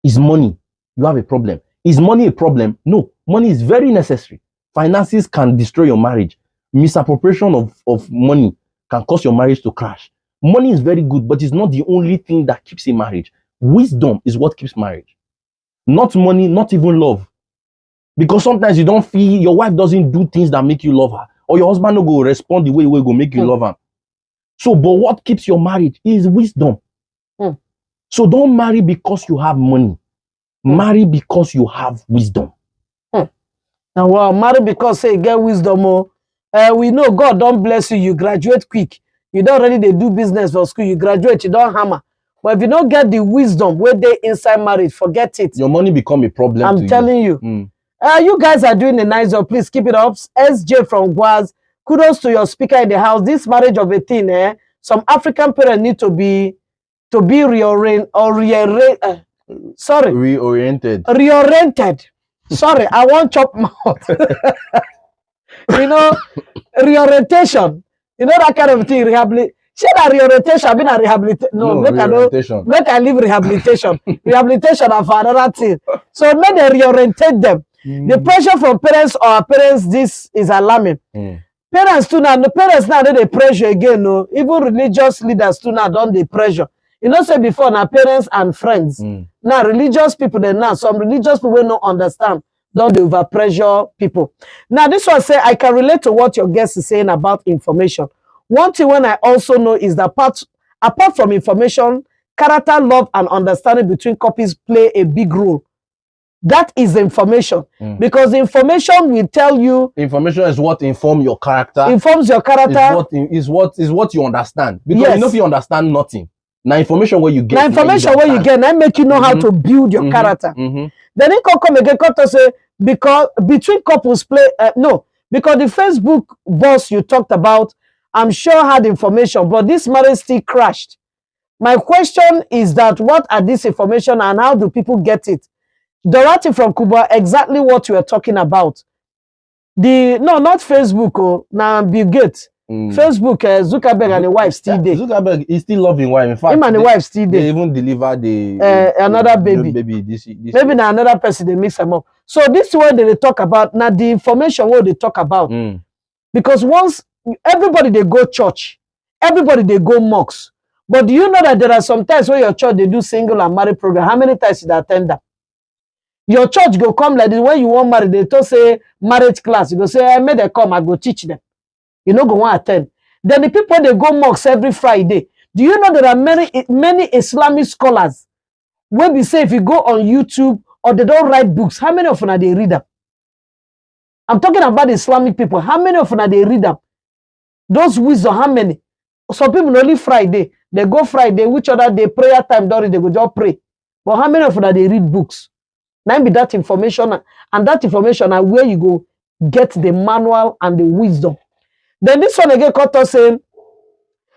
is money, you have a problem. Is money a problem? No, money is very necessary. Finances can destroy your marriage. Misappropriation of money can cause your marriage to crash. Money is very good, but it's not the only thing that keeps a marriage. Wisdom is what keeps marriage. Not money, not even love. Because sometimes you don't feel, your wife doesn't do things that make you love her, or your husband no go respond the way go make you love her. So, but what keeps your marriage is wisdom. So don't marry because you have money. Marry because you have wisdom. Now, well, marry because say get wisdom. We know God don't bless you. You graduate quick. You don't already they do business for school. You graduate, you don't hammer. But if you don't get the wisdom where they inside marriage, forget it. Your money become a problem. I'm telling you. You guys are doing a nice job. Please keep it up. SJ from Guaz. Kudos to your speaker in the house. This marriage of a thing, some African parents need to be reoriented. Sorry, I won't chop mouth. You know, reorientation. You know that kind of thing. Say that reorientation, I mean a rehabilitation. No, make I leave rehabilitation. Rehabilitation of another thing. So make they reorientate them. The pressure from parents or parents, this is alarming. Parents too now, the parents now they pressure again. No, even religious leaders too now don't they pressure. You know, say before now parents and friends. Now religious people they now some religious people will not understand. Don't they over pressure people. Now this one say I can relate to what your guest is saying about information. One thing when I also know is that apart from information, character, love, and understanding between couples play a big role. That is information. Because information will tell you. Information is what informs your character. Informs your character. Is what you understand. Because you know if you understand nothing. Now information where you get. Now information where you get. Now make you know how to build your character. Then it can come again to say because between couples play because the Facebook boss you talked about, I'm sure had information, but this marriage still crashed. My question is that what are this information and how do people get it? Dorothy from Cuba, exactly what you are talking about. Not Facebook, now Bill Gates. Facebook, Zuckerberg and the wife still there. Zuckerberg is still loving wife. In fact, him and the wife still there. They even deliver the another baby. Maybe now another person they mix them up. So this is what they talk about. Now the information what they talk about. Because once everybody they go church, everybody they go mosques. But do you know that there are some times where your church they do single and married program? How many times did they attend that? Your church go come like this when you want married, they talk say marriage class. You go say, I made them come, I go teach them. You know, go want attend. Then the people they go mosques every Friday. Do you know there are many Islamic scholars when we say if you go on YouTube or they don't write books, how many of them they read them? I'm talking about Islamic people. How many of them they read them? Those wisdom, how many? Some people only Friday. They go Friday, which other day prayer time during they go just pray. But how many of them they read books? Now be that information, and that information are where you go get the manual and the wisdom. Then this one again caught us saying,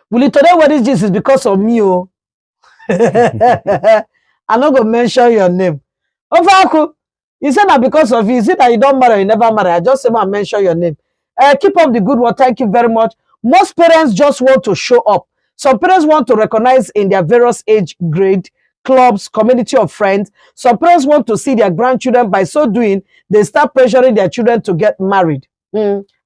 will you today what is this is because of me? Oh, I'm not gonna mention your name. Ofaku, you said that because of you. Is it that you don't marry or you never marry? I just say I mention your name. Keep up the good work. Thank you very much. Most parents just want to show up. Some parents want to recognize in their various age grade, clubs, community of friends. Some parents want to see their grandchildren. By so doing, they start pressuring their children to get married.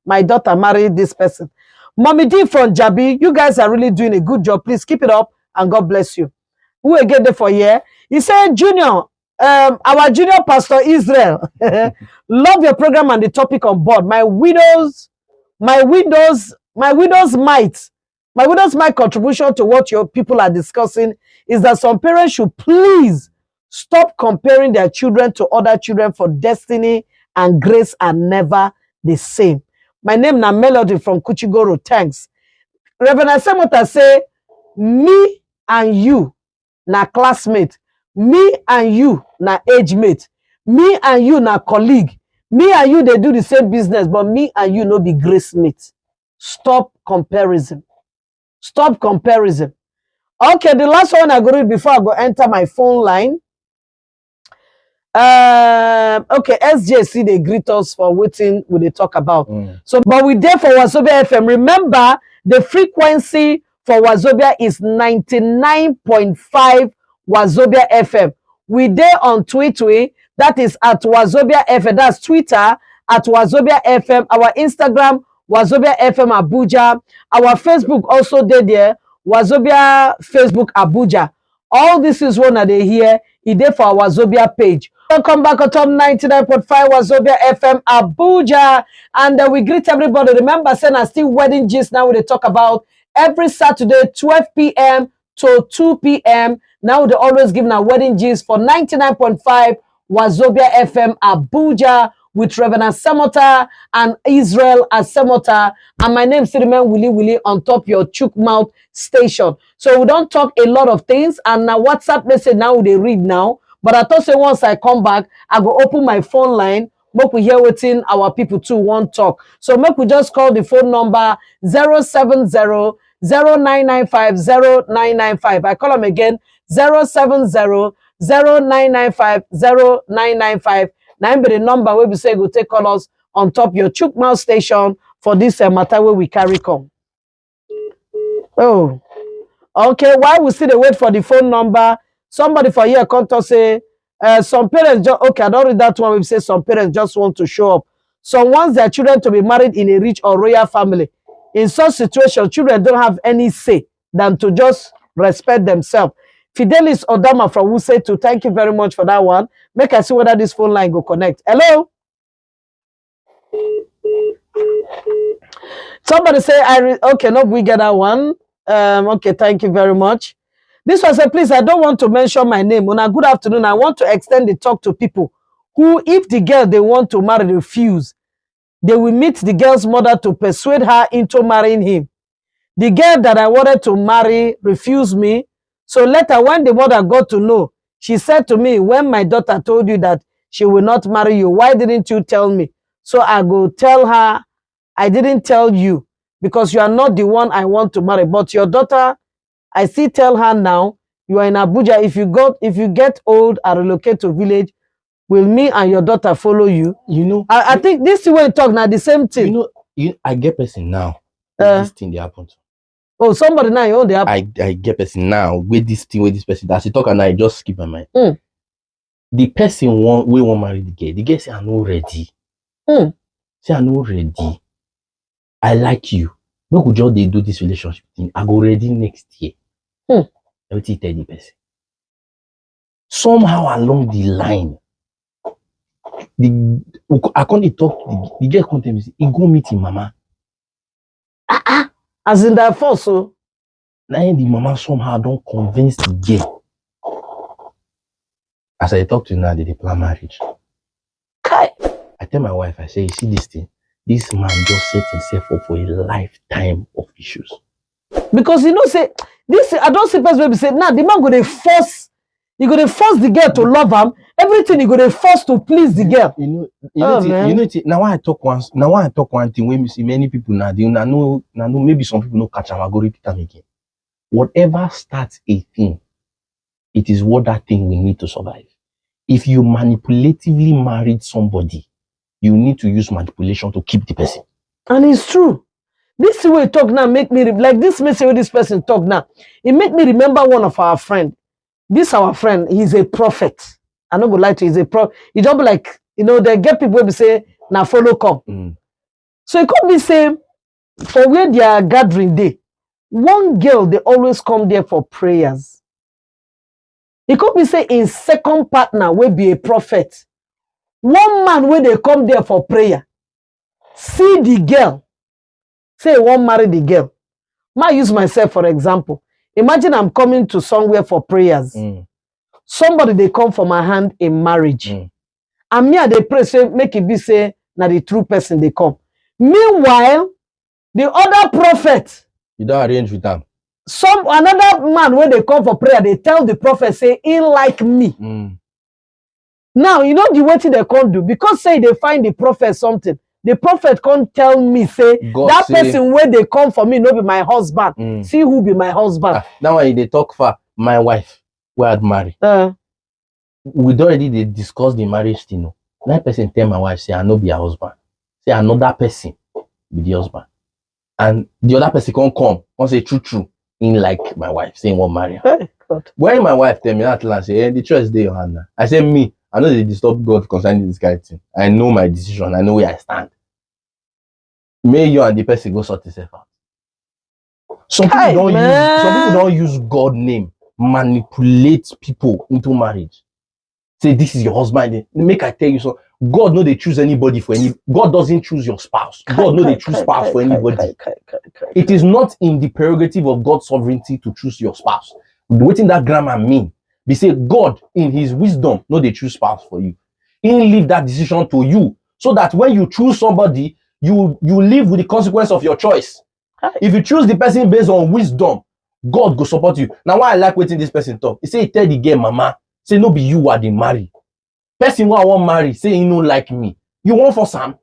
My daughter married this person. Mommy D from Jabi, you guys are really doing a good job. Please keep it up and God bless you. Who will get there for here? He said, Junior, our junior pastor Israel, love your program and the topic on board. My widow's might contribution to what your people are discussing is that some parents should please stop comparing their children to other children, for destiny and grace are never the same. My name na Melody from Kuchigoro. Thanks. Reverend Asemota say, me and you na classmate, me and you na age mate, me and you na colleague, me and you they do the same business, but me and you no be grace mate. Stop comparison. Stop comparison. Okay, the last one I go read before I go enter my phone line. Okay, SJC they greet us for waiting will they talk about. So, but we there for Wazobia FM. Remember, the frequency for Wazobia is 99.5 Wazobia FM. We there on Twitter, that is at Wazobia FM. That's Twitter at Wazobia FM. Our Instagram, Wazobia FM Abuja. Our Facebook also there, Wazobia Facebook Abuja. All this is one that they hear. It there for our Wazobia page. Welcome back on top 99.5 Wazobia FM Abuja. And we greet everybody. Remember, saying I still wedding gist now they talk about every Saturday, 12 p.m. to 2 p.m. Now they always give a wedding gist for 99.5 Wazobia FM Abuja with Reverend Asemota and Israel Asemota. And my name is Siriman Willie on top your chook mouth station. So we don't talk a lot of things. And now WhatsApp message now they read now. But I thought say once I come back, I go open my phone line. Make we hear waiting our people too won't talk. So make we just call the phone number 070-0995-0995. I call them again 070-0995-0995. Now be the number where we say go take call us on top your chook mouth station for this matter where we carry come. Oh, okay. While we still dey wait for the phone number, somebody for here come to say some parents just okay. I don't read that one. We say some parents just want to show up. Some want their children to be married in a rich or royal family. In such situation, children don't have any say than to just respect themselves. Fidelis Odama from Wuse too. Thank you very much for that one. Make I see whether this phone line go connect. Hello. Somebody say okay. No, we get that one. Okay, thank you very much. This one said, please, I don't want to mention my name. On a good afternoon, I want to extend the talk to people who, if the girl they want to marry refuse, they will meet the girl's mother to persuade her into marrying him. The girl that I wanted to marry refused me. So later, when the mother got to know, she said to me, when my daughter told you that she will not marry you, why didn't you tell me? So I go tell her, I didn't tell you because you are not the one I want to marry. But your daughter, I still tell her now, you are in Abuja. If you get old and relocate to village, will me and your daughter follow you? You know, I think this way you talk now the same thing. I get person now. This thing they happen to. Oh, somebody now you own the I get person now with this thing with this person. As you talk and I just skip my mind. The person we won't marry the girl. The girl say I'm not ready. Say I'm not ready. I like you. No good job they do this relationship thing. I go ready next year. Everything tell the person. Somehow along the line, I can't talk. The girl come tell me, he go meet his mama. As in that force, so now the mama somehow don't convince the girl. As I talk to you now, they plan marriage. Kai. I tell my wife, I say, you see this thing? This man just set himself up for a lifetime of issues. Because you know, say this, I don't see person say, nah, the man gonna force the girl to love him. Everything he gonna force to please the girl. You know, now I talk one thing when you see many people now, know maybe some people know catch them, I go repeat them again. Whatever starts a thing, it is what that thing will need to survive. If you manipulatively married somebody, you need to use manipulation to keep the person. And it's true. This way talk now make me like this message with this person talk now. It make me remember one of our friends. this our friend, he's a prophet. I don't go lie to you, he's a prophet. He don't be like, they get people who be say, now follow come. So it could be say, for where they are gathering day, one girl, they always come there for prayers. It could be say, in second partner will be a prophet. One man where they come there for prayer, see the girl, say won't marry the girl. Might use myself for example. Imagine I'm coming to somewhere for prayers. Somebody they come for my hand in marriage. And me they pray say make it be say now the true person they come. Meanwhile, the other prophet, you don't arrange with them. Another man when they come for prayer, they tell the prophet say he like me. Now you know the way they can't do because say they find the prophet something. The prophet can't tell me say God that say, person where they come for me no be my husband. See who be my husband. Now when they talk for my wife, we had married. We already they discuss the marriage thing. That person tell my wife say I no be her husband. Say another person be the husband. And the other person can't come say true in like my wife saying what marry her. Hey, God. When my wife tell me that last say the choice is your hand. I say me, I know they disturb God concerning this guy thing. I know my decision, I know where I stand. May you and the person go sort yourself out. Some people don't use God name, manipulate people into marriage. Say this is your husband. Make I tell you so. God no they choose anybody for any. God doesn't choose your spouse. God no they choose spouse for anybody. It is not in the prerogative of God's sovereignty to choose your spouse. What in that grammar mean? They say God in his wisdom no they choose spouse for you. He leave that decision to you so that when you choose somebody, you live with the consequence of your choice. If you choose the person based on wisdom, God go support you. Now why I like waiting this person talk. He say he tell the girl mama. Say no be you are the marry. Person who I want marry, say he no like me. You want for Sam?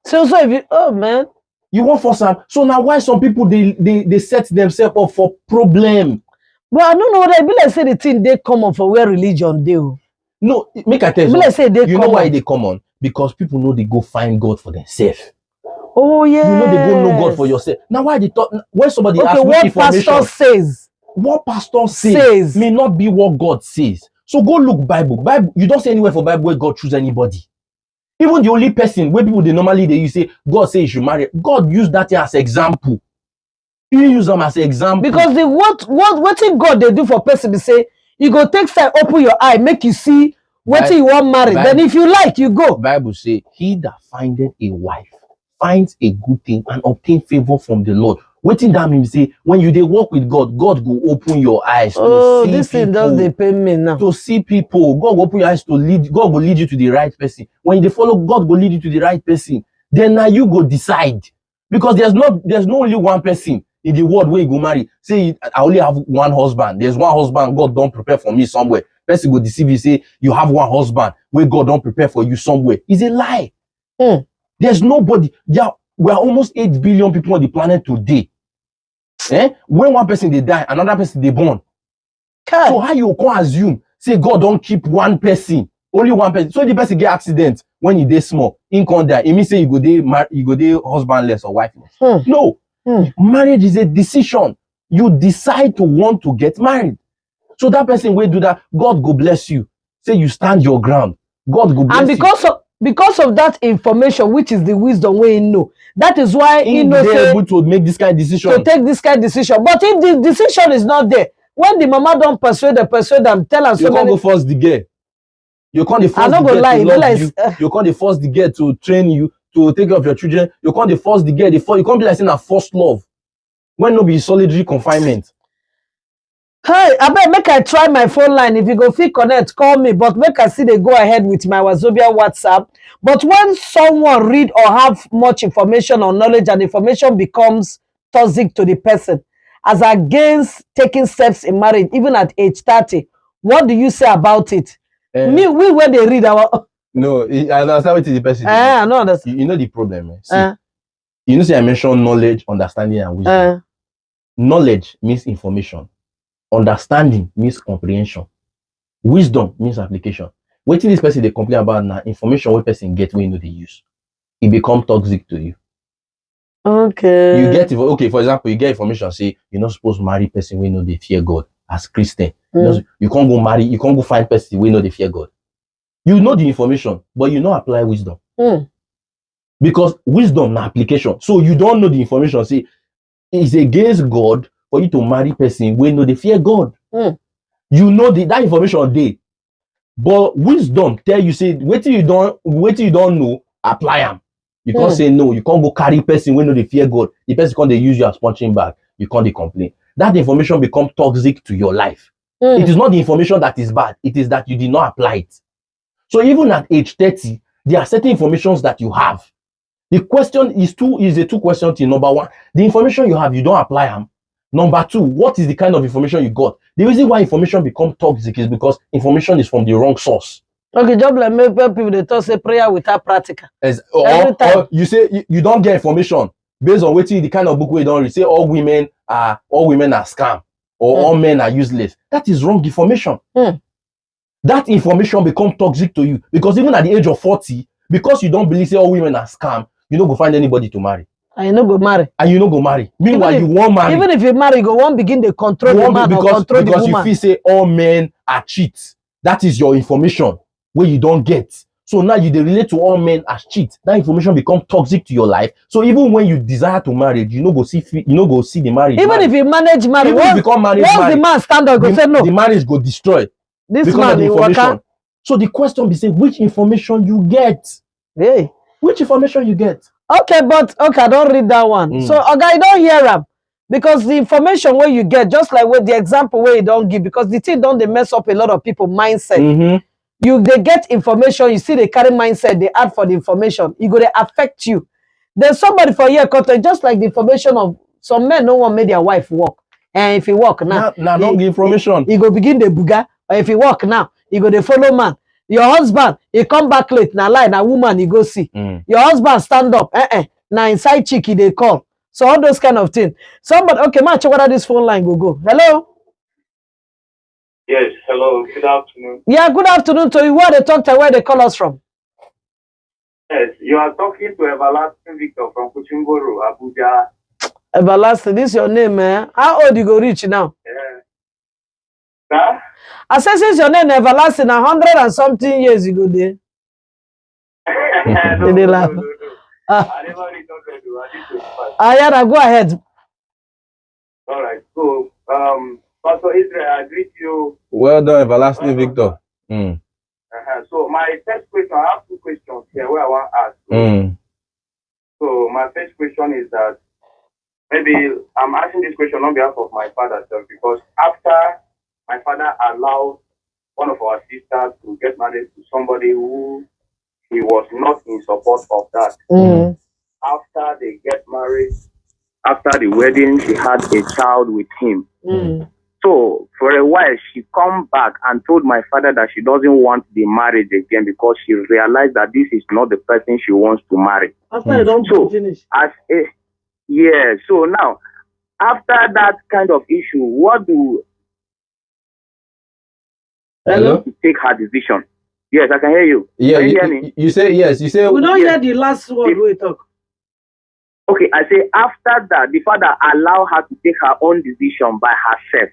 So if you man. You want for Sam. So now why some people they set themselves up for problem? But I don't know what I be like say the thing they come on for where religion do. No, make I tell you. Like say they you know why they come on? Because people know they go find God for themselves. Oh yeah. You know they go know God for yourself. Now why they talk when somebody asks what pastor says? What pastor says may not be what God says. So go look Bible. You don't see anywhere for Bible where God choose anybody. Even the only person where people they normally you say God say you should marry. God use that as example. You use them as example. Because what if God they do for person they say you go take time, open your eye, make you see what you want marry. Then if you like, you go. Bible say he that findeth a wife finds a good thing and obtain favor from the Lord. Waiting that means say when you they work with God, God go open your eyes to see this people. Thing does depend me now. To see people, God will open your eyes to lead. God will lead you to the right person. When you follow, God will lead you to the right person. Then now you go decide because there's no only one person in the world where you go marry. Say I only have one husband. There's one husband God don't prepare for me somewhere. Person go deceive you say you have one husband where God don't prepare for you somewhere. It's a lie. There's nobody. We are almost 8 billion people on the planet today. When one person they die, another person they born. So how you can assume say God don't keep one person, only one person. So the person get accident when you dey small, in can die. It means say you go dey husbandless or wifeless. No, marriage is a decision. You decide to want to get married. So that person will do that. God go bless you. Say you stand your ground. God go bless you. And because of that information, which is the wisdom way you know, that is why he knows able to make this kind of decision. To take this kind of decision. But if the decision is not there, when the mama don't persuade them, tell us you can't go force the girl. You can't force the girl to love you. You can't force the girl to train you, to take care of your children. You can't force the girl. You can't be like saying a forced love. When no be solitary confinement. Hey, I bet make I try my phone line. If you go fit connect, call me. But make I see they go ahead with my Wazobia WhatsApp. But when someone read or have much information or knowledge and information becomes toxic to the person, as against taking steps in marriage, even at age 30, what do you say about it? We when they read our no, I understand what the person. I know understand. You know the problem. See, you know, say I mentioned knowledge, understanding, and wisdom. Knowledge means information. Understanding means comprehension. Wisdom means application. Waiting this person they complain about now, information what person get when you know they use. It become toxic to you. Okay. You get for example, you get information say you're not supposed to marry person when you know they fear God. as Christian. You can't go marry, you can't go find person wey no dey fear God. You know the information, but you no apply wisdom. Because wisdom na application. So you don't know the information. See, it's against God for you to marry person wey no dey fear God. You know that information dey, but wisdom tell you say wetin you don't know, apply am. You can't say no. You can't go carry person wey no dey fear God. The person can't dey use you as punching bag. You can't dey complain. That information become toxic to your life. It is not the information that is bad. It is that you did not apply it. So even at age 30, there are certain informations that you have. The question is a two-question thing. Number one, the information you have, you don't apply them. Number two, what is the kind of information you got? The reason why information become toxic is because information is from the wrong source. Okay, just like maybe people they talk say prayer without practical. Or you say you don't get information based on waiting the kind of book where you don't read. Say all women are scam or all men are useless. That is wrong information. That information become toxic to you because even at the age of 40, because you don't believe say all women are scam, you don't go find anybody to marry. And you no go marry. Meanwhile, you won't marry. Even if you marry, you won't begin to control the man or control the woman. Because you feel say all men are cheats. That is your information where you don't get. So now you relate to all men as cheats. That information become toxic to your life. So even when you desire to marry, you no go see the marriage. Even if you manage marriage, once the man stand up, go say no. The marriage go destroy. This man is working. So the question be say, which information you get? Hey. Which information you get? Okay, I don't read that one. So okay, I don't hear them. Because the information where you get, just like with the example where you don't give, because the thing don't they mess up a lot of people mindset. They get information, you see they carry mindset, they add for the information, it go to affect you. There's somebody for here, just like the information of some men no one made their wife work. And if he work now, don't give information. He go begin the buga, or if he work now, he go the follow man. Your husband, he come back late, now lie, now woman, he go see. Your husband stand up, now inside cheeky they call. So all those kind of things. Somebody, okay, man, check whether this phone line go. Hello? Yes, hello, good afternoon. Yeah, good afternoon to you. Where they talk to, where they call us from? Yes, you are talking to Everlasting Victor from Kuchimboro, Abuja. Everlasting, this is your name, man. How old you go reach now? Sir? I said, since your name Everlasting, 100 and something years you go there. No, They laugh. I never really talk to you. I need to pass. Yeah, go ahead. All right, so, Pastor Israel, I greet you. Well done, Everlasting Victor. So my first question, I have two questions here where I want to ask. So my first question is that maybe I'm asking this question on behalf of my father because after my father allowed one of our sisters to get married to somebody who he was not in support of that. After they get married, after the wedding, she had a child with him. So for a while, she come back and told my father that she doesn't want the marriage again because she realized that this is not the person she wants to marry. After you don't finish. So now, after that kind of issue, what do Hello? take her decision? Yes, I can hear you. Yeah, can you hear me? You say yes. You say we don't hear the last word we talk. Okay, I say after that, the father allow her to take her own decision by herself.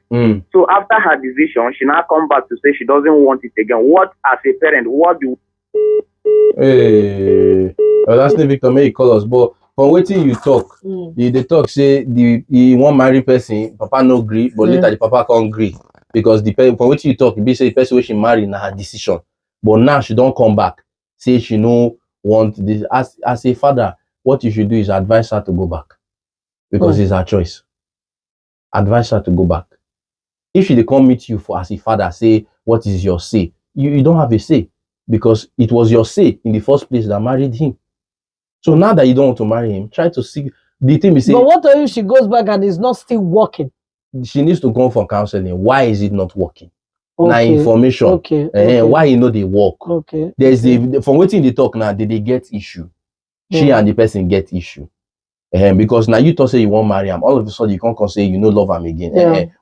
So after her decision, she now come back to say she doesn't want it again. What, as a parent, what do? Hey, that's the Victor. May call us, but from waiting you talk, they talk say the one married person, Papa no agree, but later the Papa can't agree because the from waiting you talk, be say the person where she married na her decision, but now she don't come back. Say she no want this as a father. What you should do is advise her to go back because it's her choice. Advise her to go back. If she come meet you for as a father, say, what is your say? You don't have a say because it was your say in the first place that married him. So now that you don't want to marry him, try to see the thing. But what if she goes back and is not still working? She needs to go for counseling. Why is it not working? Okay. Now information. Okay. Why you know they work? Okay. There's from waiting they talk now, they get issue. She and the person get issue. Because now you thought say you won't marry him, all of a sudden you can't say you no love him again.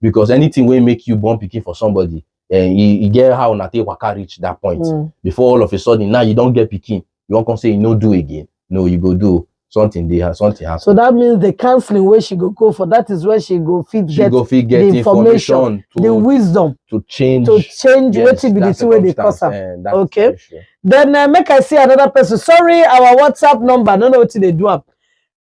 Because anything will make you born picking for somebody, and you get how Nate Waka reach that point. Before all of a sudden now you don't get picking, you won't say you no do again. No, you go do. something there, something happen. So that means the counseling where she go for, that is where she go fit She get go fit get the information, the wisdom to change yes, wetin be the thing wey dey cause am. Okay. Then make I see another person. Sorry, our WhatsApp number. No know what they do.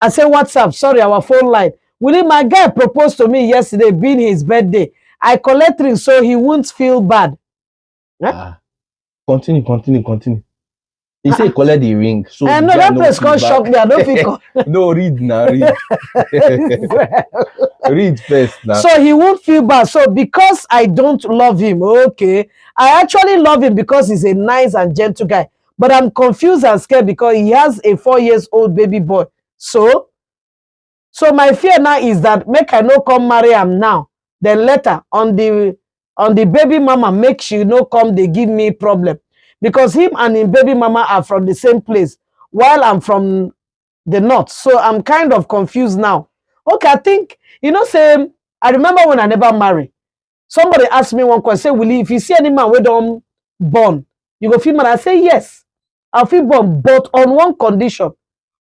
I say WhatsApp. Sorry, our phone line. Willie, my guy proposed to me yesterday, being his birthday. I collect ring so he won't feel bad. Continue. He say collect the ring. So I know that place can't shock me. I don't think. No, read now. Read. Read first now. So he won't feel bad. So because I don't love him, okay, I actually love him because he's a nice and gentle guy. But I'm confused and scared because he has a 4-year-old baby boy. So my fear now is that make I no come marry him now. Then later on the baby mama make she no come, they give me problem. Because him and his baby mama are from the same place while I'm from the north. So I'm kind of confused now. Okay, I think, say, I remember when I never married. Somebody asked me one question, say, Willie, if you see any man with them born, you go feel married? I say, yes, I'll feel born, but on one condition,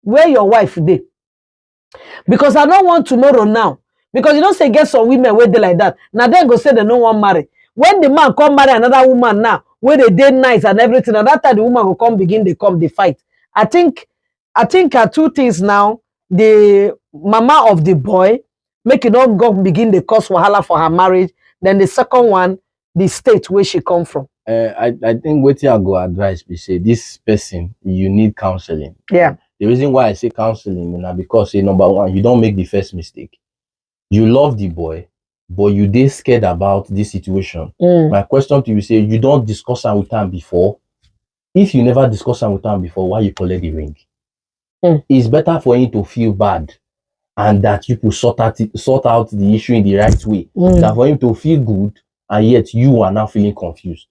where your wife dey. Because I don't want tomorrow now. Because say get some women where they like that. Now then go say they no want marry. When the man come marry another woman now, where they dey nice and everything, and that time the woman will come begin, they fight. I think two things now. The mama of the boy, make it not go begin the cause wahala for her marriage. Then the second one, the state where she come from. I think what I go advise be say this person, you need counseling. Yeah. The reason why I say counseling is because say number one, you don't make the first mistake. You love the boy, but you dey scared about this situation. My question to you say you don't discuss am with him before. If you never discuss am with him before, why you collect the ring? It's better for him to feel bad and that you could sort out the issue in the right way than for him to feel good and yet you are now feeling confused.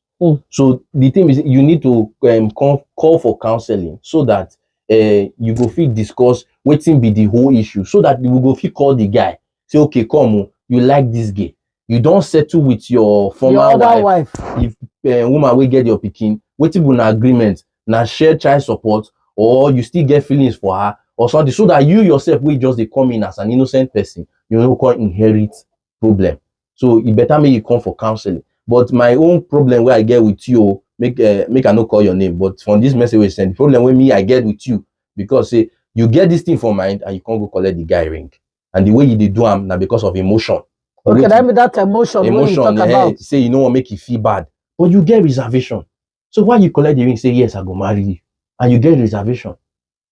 So the thing is, you need to call for counseling so that you go fit discuss wetin be the whole issue, so that you go fit call the guy, say, okay, come, you like this guy, you don't settle with your former wife. If woman will get your pikin, wetin be an agreement, na share child support, or you still get feelings for her or something, so that you yourself will just come in as an innocent person, you know, can't inherit problem. So it better make you come for counseling. But my own problem where I get with you, make I not call your name, but from this message we send, the problem with me I get with you, because say you get this thing for mind and you can't go collect the guy ring, and the way you did do am now because of emotion. Okay, that mean that emotion you talk about. Say you know what make you feel bad, but you get reservation. So why you collect the ring, say yes, I go marry you, and you get reservation.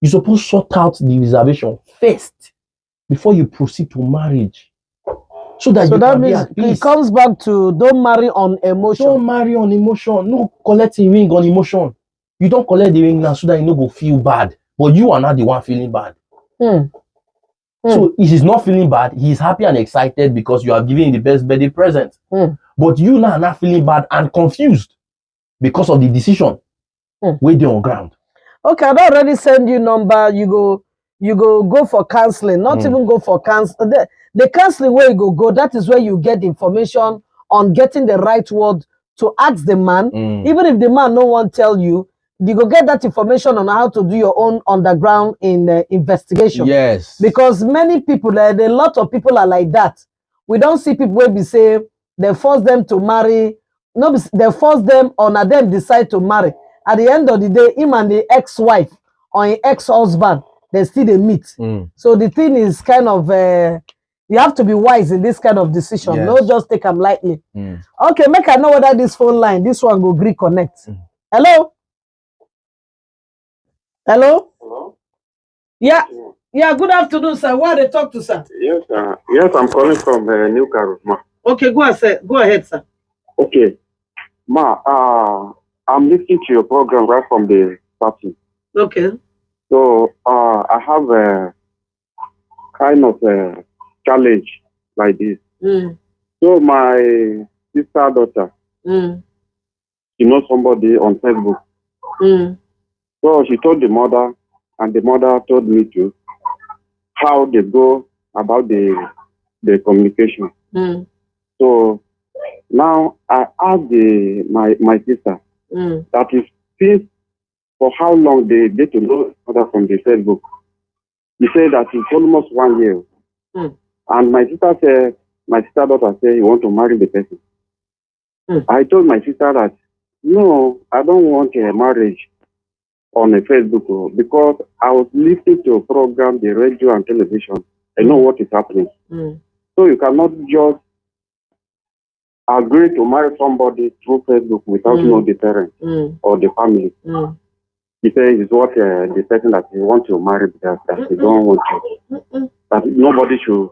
You supposed to sort out the reservation first before you proceed to marriage. So that means it comes back to don't marry on emotion. Don't marry on emotion. No collect a ring on emotion. You don't collect the ring now so that you no go feel bad. But you are not the one feeling bad. So if he's not feeling bad, he's happy and excited because you have given him the best birthday present. But you now are not feeling bad and confused because of the decision where they're on ground. Okay, I already send you number. You go for counseling. Not even go for counseling. The counseling where you go, that is where you get information on getting the right word to ask the man. Even if the man no one tell you, you go get that information on how to do your own underground investigation. Yes. Because many people, a lot of people are like that. We don't see people where we say they force them to marry. No, they force them or not them decide to marry. At the end of the day, him and the ex-wife or an ex-husband, they still they meet. So the thing is kind of you have to be wise in this kind of decision. Yes. Don't just take them lightly. Okay, make I know whether this phone line, this one go Greek connect. Hello? Hello? Hello? Yeah. Yeah, good afternoon, sir. Why they talk to, sir? Yes, sir. Yes, I'm calling from New Karuma. Okay, go ahead, sir. Okay. I'm listening to your program right from the party. Okay. So I have a kind of a challenge like this. So my sister daughter, she knows somebody on Facebook. So she told the mother, and the mother told me too, how they go about the communication. So now I asked my sister, that is, since for how long they get to know each other from the Facebook. He said that it's almost 1 year. And my sister daughter said he want to marry the person. I told my sister that, no, I don't want a marriage on a Facebook because I was listening to a program, the radio and television. I know what is happening. So you cannot just agree to marry somebody through Facebook without knowing the parents or the family. He says it's what the person that he wants to marry that he don't want to. That nobody should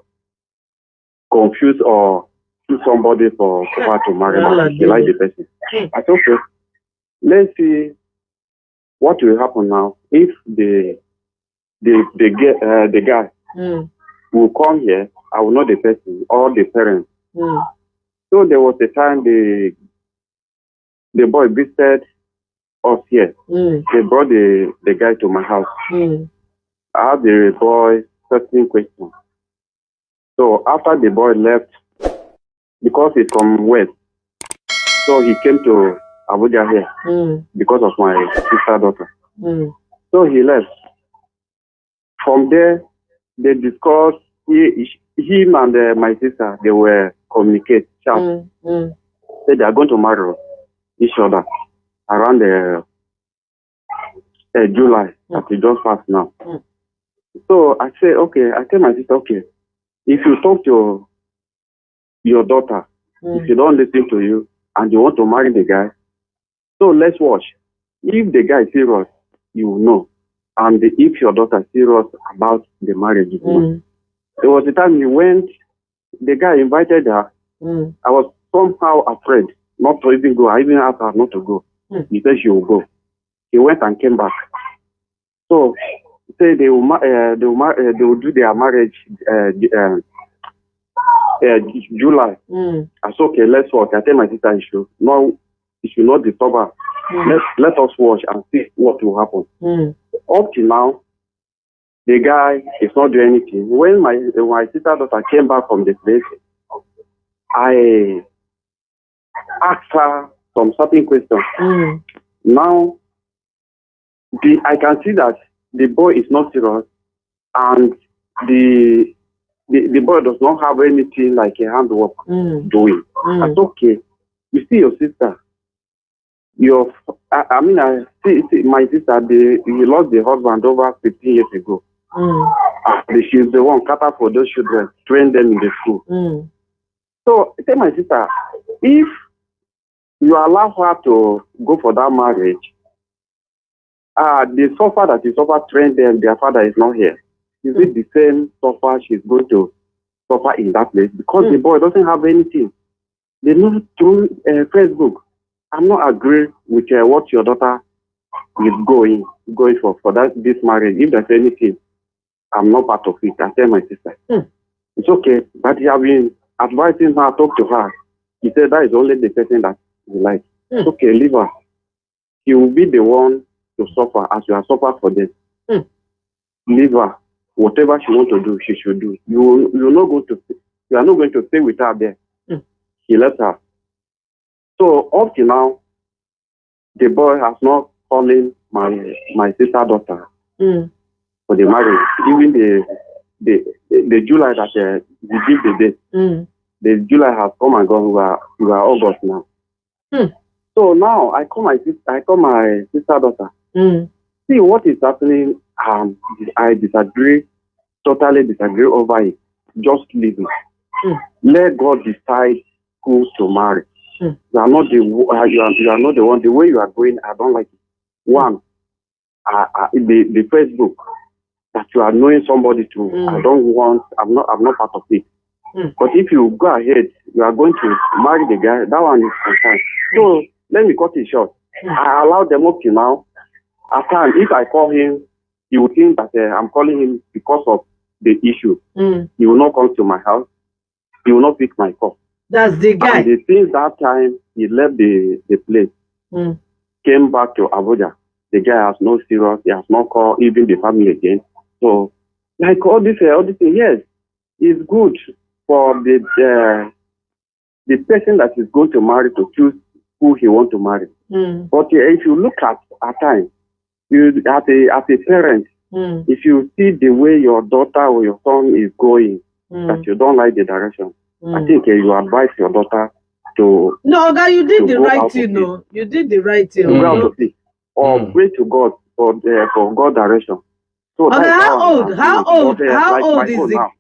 confuse or choose somebody for her to marry. But he like the person. I said, okay, let's see what will happen now if the guy will come here. I will know the person or the parents. So there was a time the boy visited us here. They brought the guy to my house. I asked the boy certain questions. So after the boy left, because he's from West, so he came to Abuja here because of my sister daughter. So he left. From there, they discussed, him and my sister, they were communicate. Said they are going to marry each other around July, that we just passed now. So I said, okay, I tell my sister, okay, if you talk to your daughter, if you don't listen to you, and you want to marry the guy, so let's watch. If the guy is serious, you will know. And if your daughter is serious about the marriage, you know. There was a time he went, the guy invited her. I was somehow afraid not to even go. I even asked her not to go. He said she will go. He went and came back. So he said they will do their marriage July. I said, okay, let's watch. I tell my sister you should not disturb her. Let us watch and see what will happen. Up till now, the guy is not doing anything. When my sister daughter came back from the place, I asked her some certain questions. Now, I can see that the boy is not serious, and the boy does not have anything like a handwork doing. That's okay. You see your sister. I see my sister. He lost the husband over 15 years ago. She's the one cater for those children, train them in the school. So I tell my sister, if you allow her to go for that marriage, the suffer that is suffer train them, their father is not here. Is it the same suffer she's going to suffer in that place? Because the boy doesn't have anything. They know through Facebook. I'm not agree with what your daughter is going for this marriage. If there's anything, I'm not part of it. I tell my sister. It's okay. But you have been advising her, talk to her. He said that is only the person that you like. It's okay, leave her. She will be the one to suffer as you have suffered for them. Leave her. Whatever she wants to do, she should do. You are not going to stay with her there. He left her. So up to now, the boy has not calling my sister daughter for the marriage. Even the July that we give the date, the July has come and gone. We are August now. So now I call my sister daughter. See what is happening. I totally disagree over it. Just leave it. Let God decide who to marry. You are not the one. The way you are going, I don't like it. One, the Facebook that you are knowing somebody to. I'm not part of it. But if you go ahead, you are going to marry the guy. That one is concerned. So let me cut it short. I allow them up to now. At times, if I call him, he will think that I'm calling him because of the issue. He will not come to my house. He will not pick my call. That's the guy. And since that time, he left the place, came back to Abuja. The guy has no serious. He has not called even the family again. So, like all this, yes, it's good for the person that is going to marry to choose who he wants to marry. But if you look at times, you as a parent, If you see the way your daughter or your son is going, that you don't like the direction, I think you advise your daughter to No, Oga, you did to the go right out thing, of no. You did the right thing. go out No. of it, or pray to God for God direction. So Oga, that's how how old? I'm How doing it. old? But, How like old my is own the now,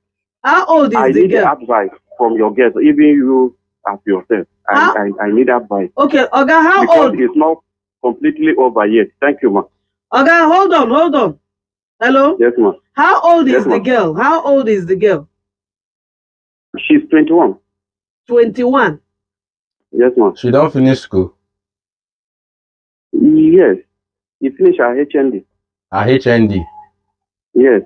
how old I is the need girl? advice from your guests, even you as yourself. How- I need advice Okay, Oga, how because old? it's not completely over yet. Thank you, ma. Oga, hold on. Hello? Yes, ma. How old Yes, is the ma. girl? How old is the girl? She's 21. 21. Yes, ma. She don't finish school. Yes. You finish her HND. Her HND. Yes.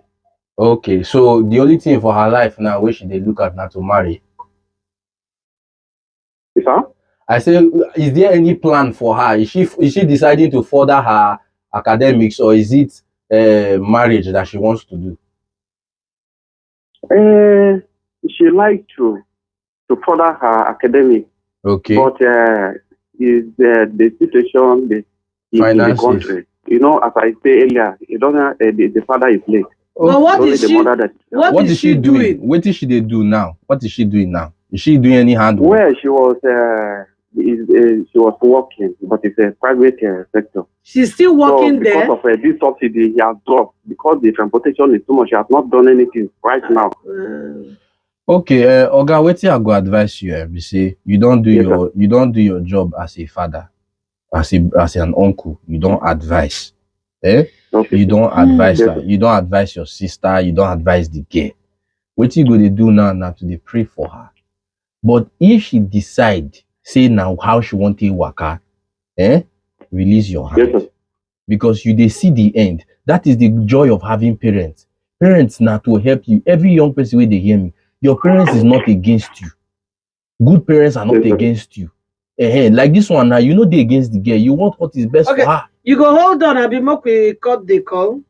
Okay, so the only thing for her life now, where she they look at now to marry. Sir? I say, is there any plan for her? Is she deciding to further her academics, or is it marriage that she wants to do? She like to further her academic, Okay. but is the situation in the Finances. country. You know, as I say earlier, it doesn't. The father is late. But what Only is the she? mother that. What is she doing? What is she they do now? What is she doing now? Is she doing any handwork? Where she was she was working, but it's a private sector. She's still working so because there. of this subsidy, he has dropped because the transportation is too much. He has not done anything right now. Okay, Oga, wetin I go advise you? We say you don't do Yes, your job as a father, as an uncle. You don't advise. Okay. You don't advise Yes, her. sir. You don't advise your sister. You don't advise the girl. What you go to do now to dey pray for her. But if she decide, say now how she want to waka, release your hand. Yes, sir. Because you dey see the end. That is the joy of having parents. Parents now to help you. Every young person wey dey hear me, your parents is not against you. Good parents are not Yes, sir. against you. Like this one now, you know they against the girl. You want what is best Okay. for her. You go hold on, Abi, make we cut the call.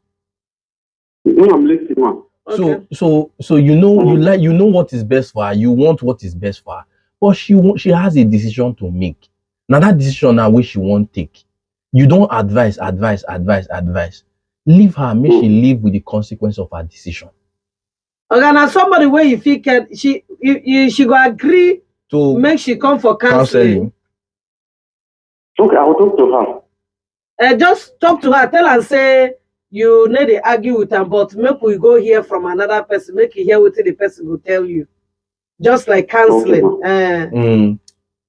No, I'm listening, ma'am. Okay. So you know you know what is best for her. You want what is best for her, but she has a decision to make. Now that decision now which she won't take. You don't advise. Leave her. Make she live with the consequence of her decision. Okay, now somebody where you feel can she go agree to make she come for counseling. Okay, I will talk to her. Just talk to her. Tell her say you need to argue with her, but make we go hear from another person. Make you hear what the person will tell you. Just like counseling. Okay,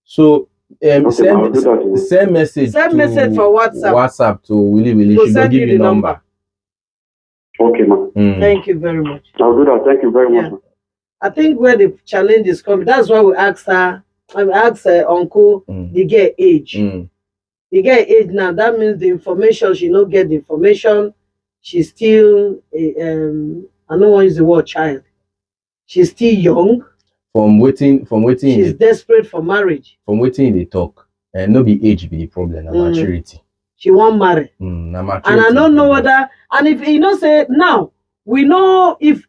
So Okay, I'll do that. send message. Send message for WhatsApp. WhatsApp to Willie. We'll She will send give you you the number. Okay, ma'am. Thank you very much. I'll do that. Thank you very much, ma'am. I think where the challenge is coming, that's why we asked her. I asked her uncle the girl age. The girl age now, that means the information, she no get the information. She's still I don't want to use the word child. She's still young. From waiting. She's desperate for marriage. From waiting they talk. And no be age be the problem, na maturity. She won't marry. Na maturity. And I don't know whether, and if you know say now, we know if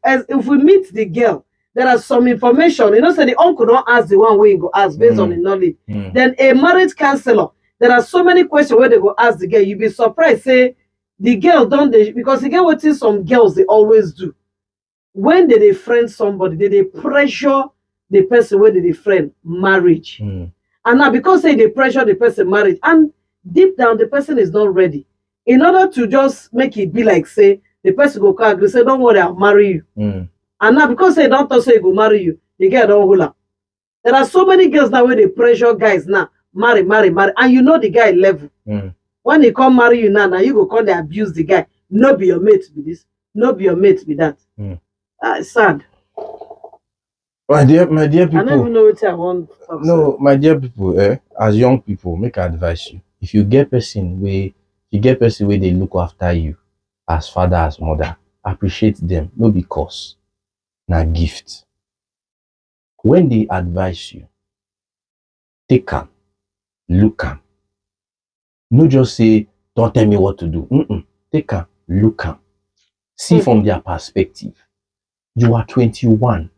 we meet the girl, there are some information, you know, say the uncle don't ask the one way he go ask based on the knowledge. Then a marriage counselor, there are so many questions where they go ask the girl. You be surprised, say the girl don't they, because the girl what some girls they always do. When they friend somebody, they pressure the person where they friend marriage. And now because they pressure the person marriage, and deep down the person is not ready. In order to just make it be like say the person go come agree, say don't worry, I'll marry you. And now because they don't say go marry you, the girl don't hold up. There are so many girls now where they pressure guys now marry, and you know the guy level. When he come marry you now you go come they abuse the guy. No be your mate be this, no be your mate be that. It's sad. My dear people. I don't even know what I want. No, my dear people, as young people, make I advise you. If you get person where they look after you as father, as mother, appreciate them, no because na gift. When they advise you, take am, look am. No just say, don't tell me what to do. Take am, look am. See from their perspective. You are 21.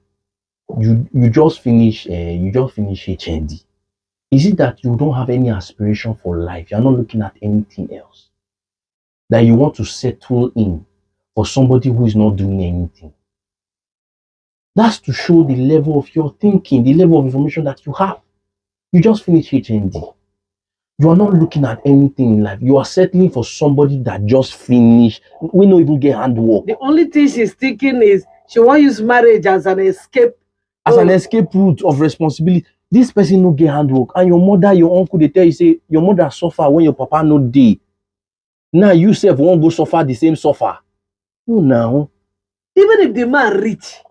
You just finish HND. Is it that you don't have any aspiration for life? You're not looking at anything else. That you want to settle in for somebody who is not doing anything. That's to show the level of your thinking, the level of information that you have. You just finished HND. You are not looking at anything in life. You are settling for somebody that just finished. We don't even get handwork. The only thing she's thinking is she won't use marriage as an escape. As an escape route of responsibility. This person no get handwork. And your mother, your uncle, they tell you, say, your mother suffer when your papa no dey. Now you self won't go suffer the same suffer. No, now. Even if the man rich.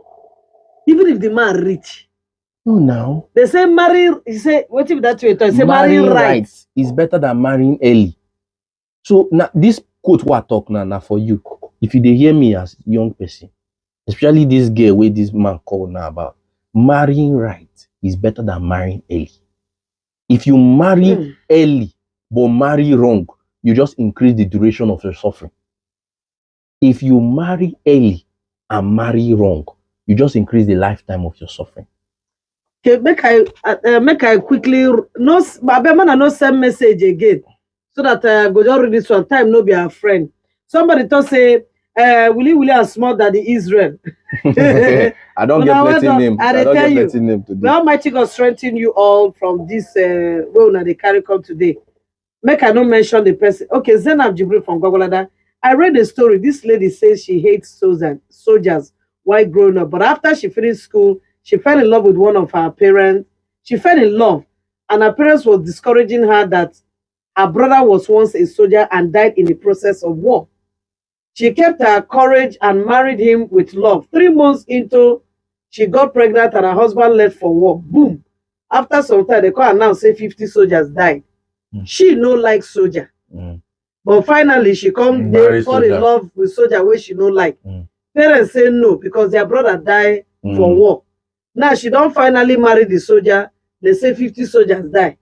No, now. They say marry, you say, what if that way? They say marrying right is better than marrying early. So now this quote what I talk now for you. If you dey hear me as young person, especially this girl where this man called now about, marrying right is better than marrying early. If you marry early but marry wrong, you just increase the duration of your suffering. If you marry early and marry wrong, you just increase the lifetime of your suffering. Okay, make I quickly no Babemana no send message again so that go just read this one. Time no be our friend. Somebody thought say Willie and small daddy Israel. I don't get plenty name. I don't tell get you, plenty name today. the Almighty God strengthen you all from this way they carry come today. Make I not mention the person. Okay, Zainab Jibril from Gogolada. I read a story. This lady says she hates soldiers while growing up, but after she finished school, she fell in love with one of her parents. She fell in love, and her parents was discouraging her that her brother was once a soldier and died in the process of war. She kept her courage and married him with love. 3 months into, she got pregnant and her husband left for war. Boom. After some time, they call her now say 50 soldiers died. She no like soldier. But finally, she come there, fall in love with soldier where she no like. Parents say no because their brother died for war. Now she don't finally marry the soldier. They say 50 soldiers die.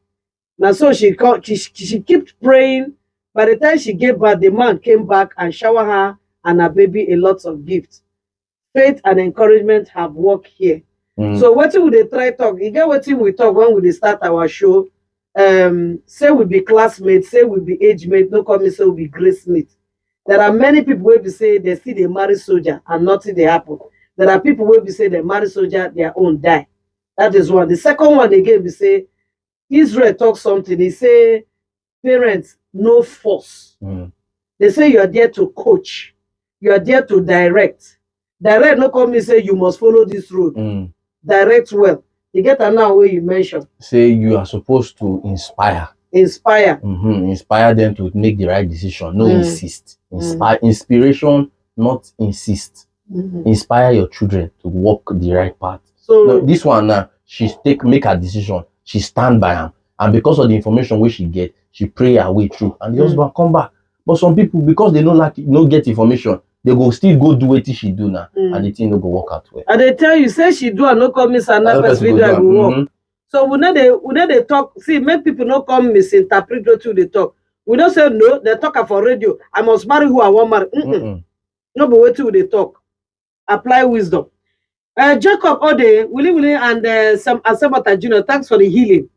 Now so she kept praying. By the time she gave birth, the man came back and showered her and her baby a lot of gifts. Faith and encouragement have worked here. So what would they try talk? You get what we talk when we start our show? Say we be classmates, say we be age mates, no come say we be grace mates. There are many people where we say they see they marry soldier and nothing they happen. There are people where we say they marry soldier, their own die. That is one. The second one again, we say Israel talk something. They say parents no force. They say you are there to coach, you are there to direct. Direct no come say you must follow this road. Direct well. You get another way you mentioned. Say you are supposed to inspire. Inspire. Inspire them to make the right decision. No insist. Inspiration, not insist. Inspire your children to walk the right path. So no, this one now, make her decision. She stand by him, and because of the information which she get, she pray her way through, and the husband come back. But some people, because they no get information, they go still go do what she do now, and the thing no go work out well. And they tell you, say she do and no come miss another person video go work. So we know they talk. See, make people not come misinterpret what they talk. We don't say no. They talk for radio. I must marry who I want marry. No, but wait till they talk. Apply wisdom. Jacob Ode, Willie, and Samata Junior, thanks for the healing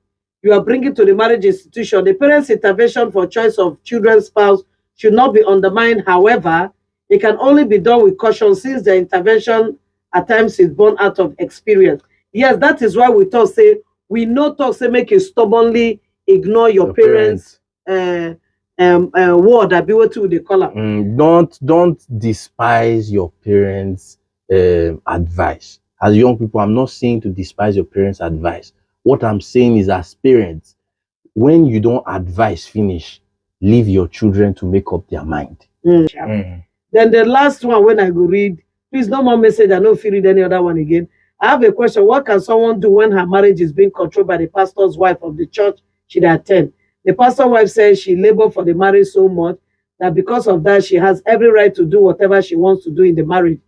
you are bringing to the marriage institution. The parents' intervention for choice of children's spouse should not be undermined. However, it can only be done with caution since the intervention at times is born out of experience. Yes, that is why we talk say make you stubbornly ignore your parents' word. I be what they call it. Don't despise your parents' advice. As young people, I'm not saying to despise your parents' advice. What I'm saying is, as parents, when you don't advise finish, leave your children to make up their mind. Then the last one, when I go read, please no more message. I don't feel read any other one again. I have a question. What can someone do when her marriage is being controlled by the pastor's wife of the church she attend? The pastor's wife says she labored for the marriage so much that because of that, she has every right to do whatever she wants to do in the marriage.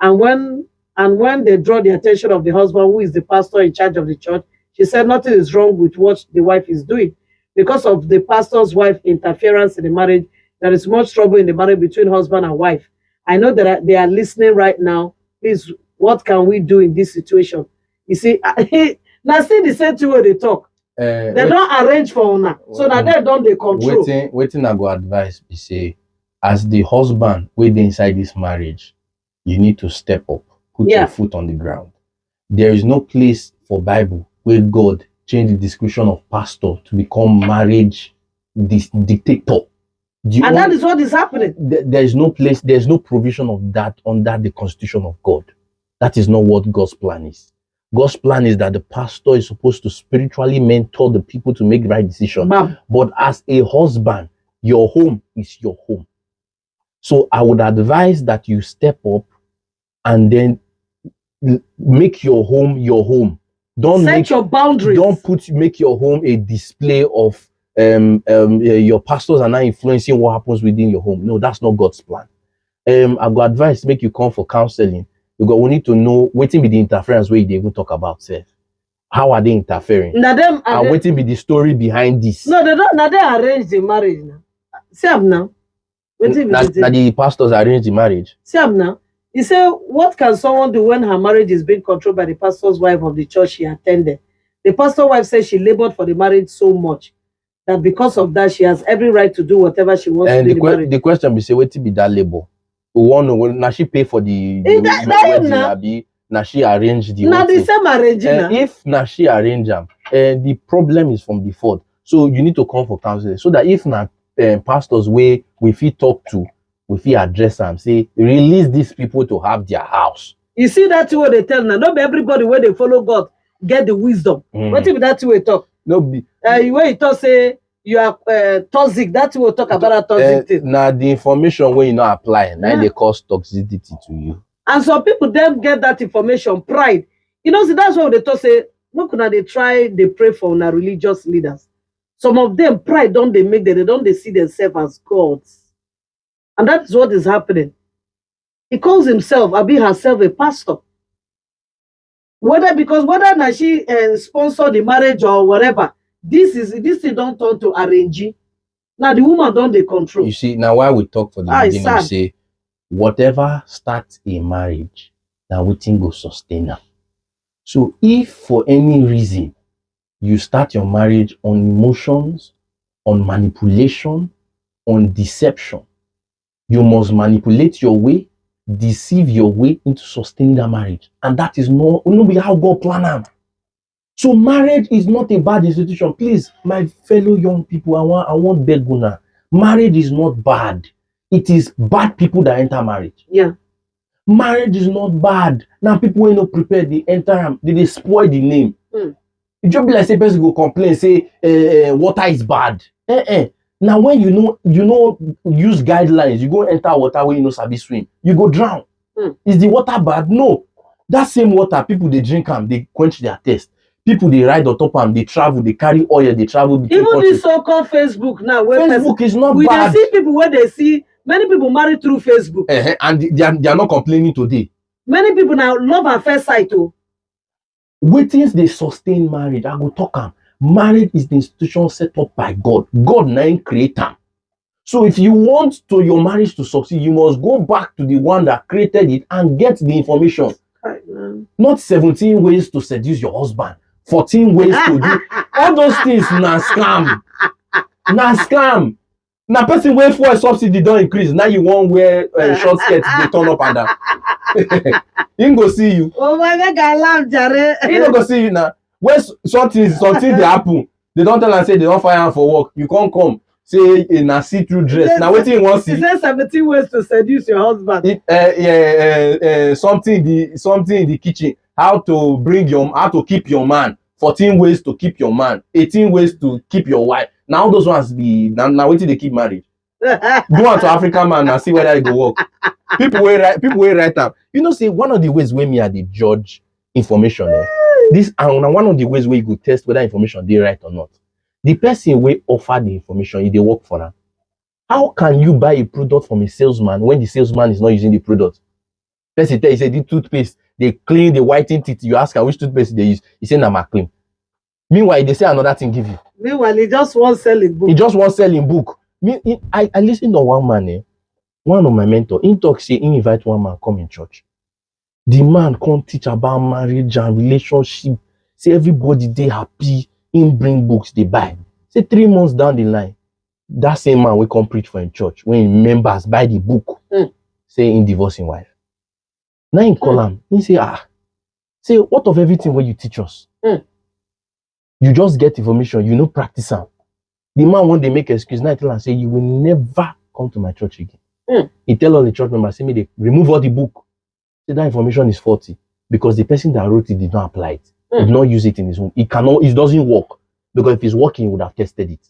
And when they draw the attention of the husband, who is the pastor in charge of the church, she said nothing is wrong with what the wife is doing. Because of the pastor's wife interference in the marriage, there is much trouble in the marriage between husband and wife. I know that they are listening right now. Please, what can we do in this situation? You see, now see the same thing when they talk. They don't arrange for una, so now they don't they control. Waiting I go advise be say, as the husband within inside this marriage, you need to step up, put Yeah. your foot on the ground. There is no place for Bible where God changed the description of pastor to become marriage dictator. And that is what is happening. There is no place, there's no provision of that under the constitution of God. That is not what God's plan is. God's plan is that the pastor is supposed to spiritually mentor the people to make the right decision. Bam. But as a husband, your home is your home. So I would advise that you step up and then make your home your home. Don't Set make your boundaries. Don't make your home a display of your pastors are now influencing what happens within your home. No, that's not God's plan. I go advise make you come for counseling because we need to know waiting be the interference where they even talk about self. How are they interfering? Now them And waiting be the story behind this. No, they don't. Now they arrange the marriage now. See am now. Waiting Now the pastors arrange the marriage. See am now. He said, what can someone do when her marriage is being controlled by the pastor's wife of the church she attended? The pastor's wife says she labored for the marriage so much that because of that, she has every right to do whatever she wants to do in the marriage. The question be say, what be that labor? We want to now she pay for the wedding, now she arrange the now the same arranging. If now she arrange them, the problem is from the fault. So you need to come for counseling so that if not pastors way we fit talk to, we fit address them, say release these people to have their house. You see that what they tell now, not everybody where they follow God get the wisdom. What if that way talk? No be where you talk say you are toxic, that will talk about a toxic thing. Now the information when you not apply, now they cause toxicity to you. And some people then get that information, pride. You know, see, that's why they talk say, look now they try, they pray for our religious leaders. Some of them pride don't they make them, they don't they see themselves as gods. And that is what is happening. He calls himself, Abi herself, a pastor. Whether now she sponsor the marriage or whatever, this thing don't turn to arrange. Now the woman don't they control. You see, now why we talk for the beginning, we say whatever starts a marriage, now we think will sustain her. So if for any reason you start your marriage on emotions, on manipulation, on deception, you must manipulate your way, deceive your way into sustaining that marriage. And that is not how God planned it. So marriage is not a bad institution. Please, my fellow young people, I want beguna. Marriage is not bad. It is bad people that enter marriage. Yeah. Marriage is not bad. Now people when not prepared, they enter, they spoil the name. It just be like say person go complain, say water is bad. Now when you know use guidelines, you go enter water where you know sabi swim, you go drown. Is the water bad? No. That same water, people they drink them, they quench their thirst. People they ride on top of them, they travel, they carry oil, they travel between even countries. this so-called Facebook now, where Facebook is not we bad. They see people where they see many people married through Facebook. And they are not complaining today. Many people now love at first sight too. Waitings they sustain marriage. I go talk them. Marriage is the institution set up by God. God name creator. So if you want your marriage to succeed, you must go back to the one that created it and get the information. Not 17 ways to seduce your husband, 14 ways to do all those things. Na scam. Na scam. Now person wait for a subsidy don't increase. Now you want wear short skirts, they turn up and down. He go see you. Oh my God, I laugh, Jare. He don't go see you now. When something they happen, they don't tell and say they don't fire him for work. You can't come. Say in a see-through dress. Now waiting one see. Is there 17 ways to seduce your husband? Something in the kitchen. How to keep your man. 14 ways to keep your man. 18 ways to keep your wife. Now those ones be now waiting they keep married. Go on to African man and see whether it go work. People will write up. You know, say one of the ways where me are the judge information. This and one of the ways where you go test whether information they right or not. The person will offer the information, if they work for them. How can you buy a product from a salesman when the salesman is not using the product? Person tell you say the toothpaste, they clean the whitening teeth. You ask her which toothpaste they use. He say na Maclean. Meanwhile, they say another thing give you. Meanwhile, he just won't sell in book. He just won't sell in book. I listen to one man, one of my mentor, he talk say he invite one man come in church. The man come teach about marriage and relationship. Say everybody they happy, him bring books they buy. Say 3 months down the line, that same man will come preach for in church when members buy the book, say in divorcing wife. Now in call him, he say what of everything when you teach us? You just get information, you know practice am. The man one day make excuse, now tell and say you will never come to my church again. He tell all the church members, say me they remove all the book. Say that information is faulty because the person that wrote it did not apply it, did not use it in his home. It doesn't work because if it's working, he would have tested it.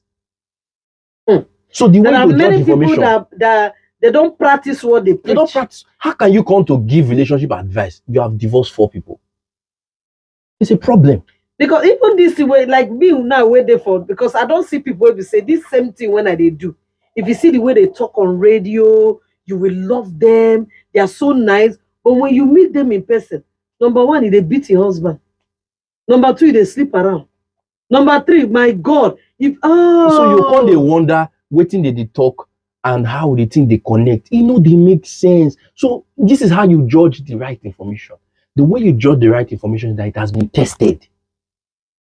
So the way There are you judge many people information, that they don't practice what they preach. they don't practice. How can you come to give relationship advice? You have divorced 4 people. It's a problem. Because even this way, like me now, where they for, because I don't see people who say this same thing when they do. If you see the way they talk on radio, you will love them. They are so nice. But when you meet them in person, number 1, they beat your husband. Number 2, they sleep around. Number 3, my God, So you can't they wonder waiting they talk and how they think they connect. You know, they make sense. So this is how you judge the right information. The way you judge the right information is that it has been tested.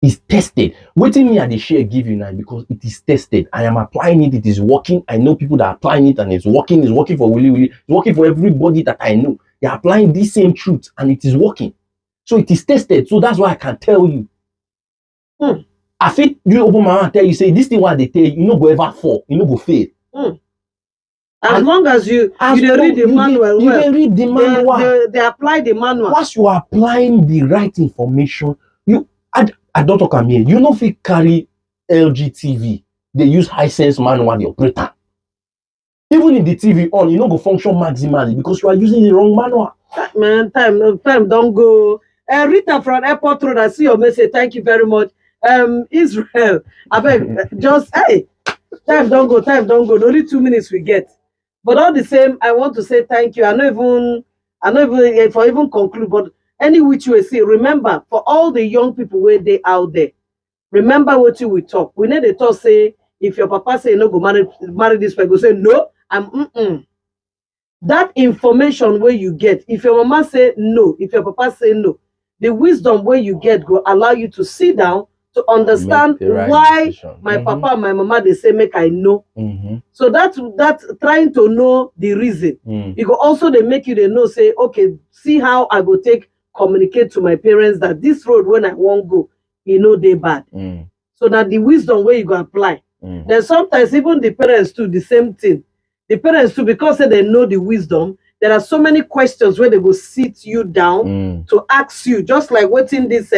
It's tested. Waiting me at the share give you now because it is tested. I am applying it. It is working. I know people that are applying it and it's working. It's working for Willie. It's working for everybody that I know. They're applying this same truth and it is working. So it is tested. So that's why I can tell you. I think you open my mouth and tell you, say this thing what they tell you, you no go ever fall, you no go fail. As long as you read the manual, you read the manual. They apply the manual. Once you are applying the right information, I don't talk am here. You know if you carry LG TV, they use Hisense manual the operator. Even in the TV on, you no go function maximally because you are using the wrong manual. Man, time don't go. Rita from Airport Road, I see your message. Thank you very much. Israel, I beg, just hey, time don't go. Only 2 minutes we get. But all the same, I want to say thank you. I not even for even conclude, but any which way see, remember for all the young people where they out there, remember what you will talk. We need to talk say if your papa say no go marry this person, go say no, I'm that information where you get, if your mama say no, if your papa say no, the wisdom where you get go allow you to sit down to understand why decision. My papa and my mama they say make I know. So that's trying to know the reason. It go also they make you they know say okay, see how I go take communicate to my parents that this road when I won't go, you know they bad. So that the wisdom where you go apply. Then sometimes even the parents do the same thing. The parents too, because they know the wisdom, there are so many questions where they will sit you down to ask you, just like what's in this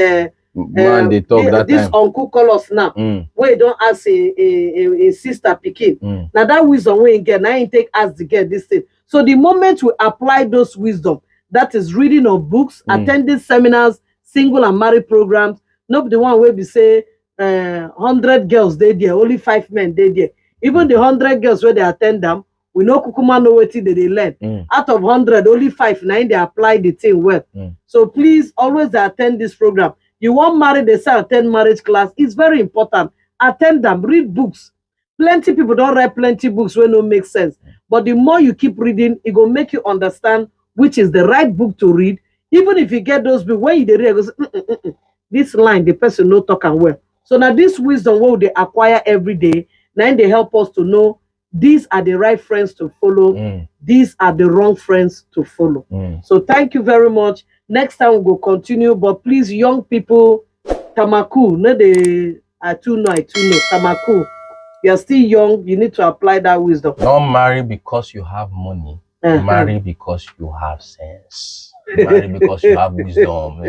man they talk that this time. uncle call us now, where you don't ask a sister picking. Now that wisdom when you get, now you take ask to get this thing. So the moment we apply those wisdom, that is reading of books, attending seminars, single and married programs, not the one where we say 100 girls they there, only 5 men they there. Even the 100 girls where they attend them, we know kukuma know what they learn. Out of 100, only 5, 9 they apply the thing well. So please always attend this program. You want married, they say attend marriage class. It's very important. Attend them, read books. Plenty people don't write plenty books when no make sense. But the more you keep reading, it will make you understand which is the right book to read. Even if you get those books, when you read, you say, this line, the person no talking well. So now this wisdom what they acquire every day, now they help us to know these are the right friends to follow. These are the wrong friends to follow. So thank you very much. Next time we'll continue. But please, young people, Tamaku, no they I too know, Tamaku. You're still young, you need to apply that wisdom. Don't marry because you have money. Marry because you have sense. Marry because you have wisdom.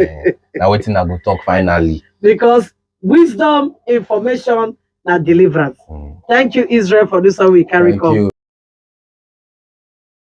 Now waiting I go talk finally. Because wisdom, information, and deliverance. Thank you, Israel, for this one we carry on.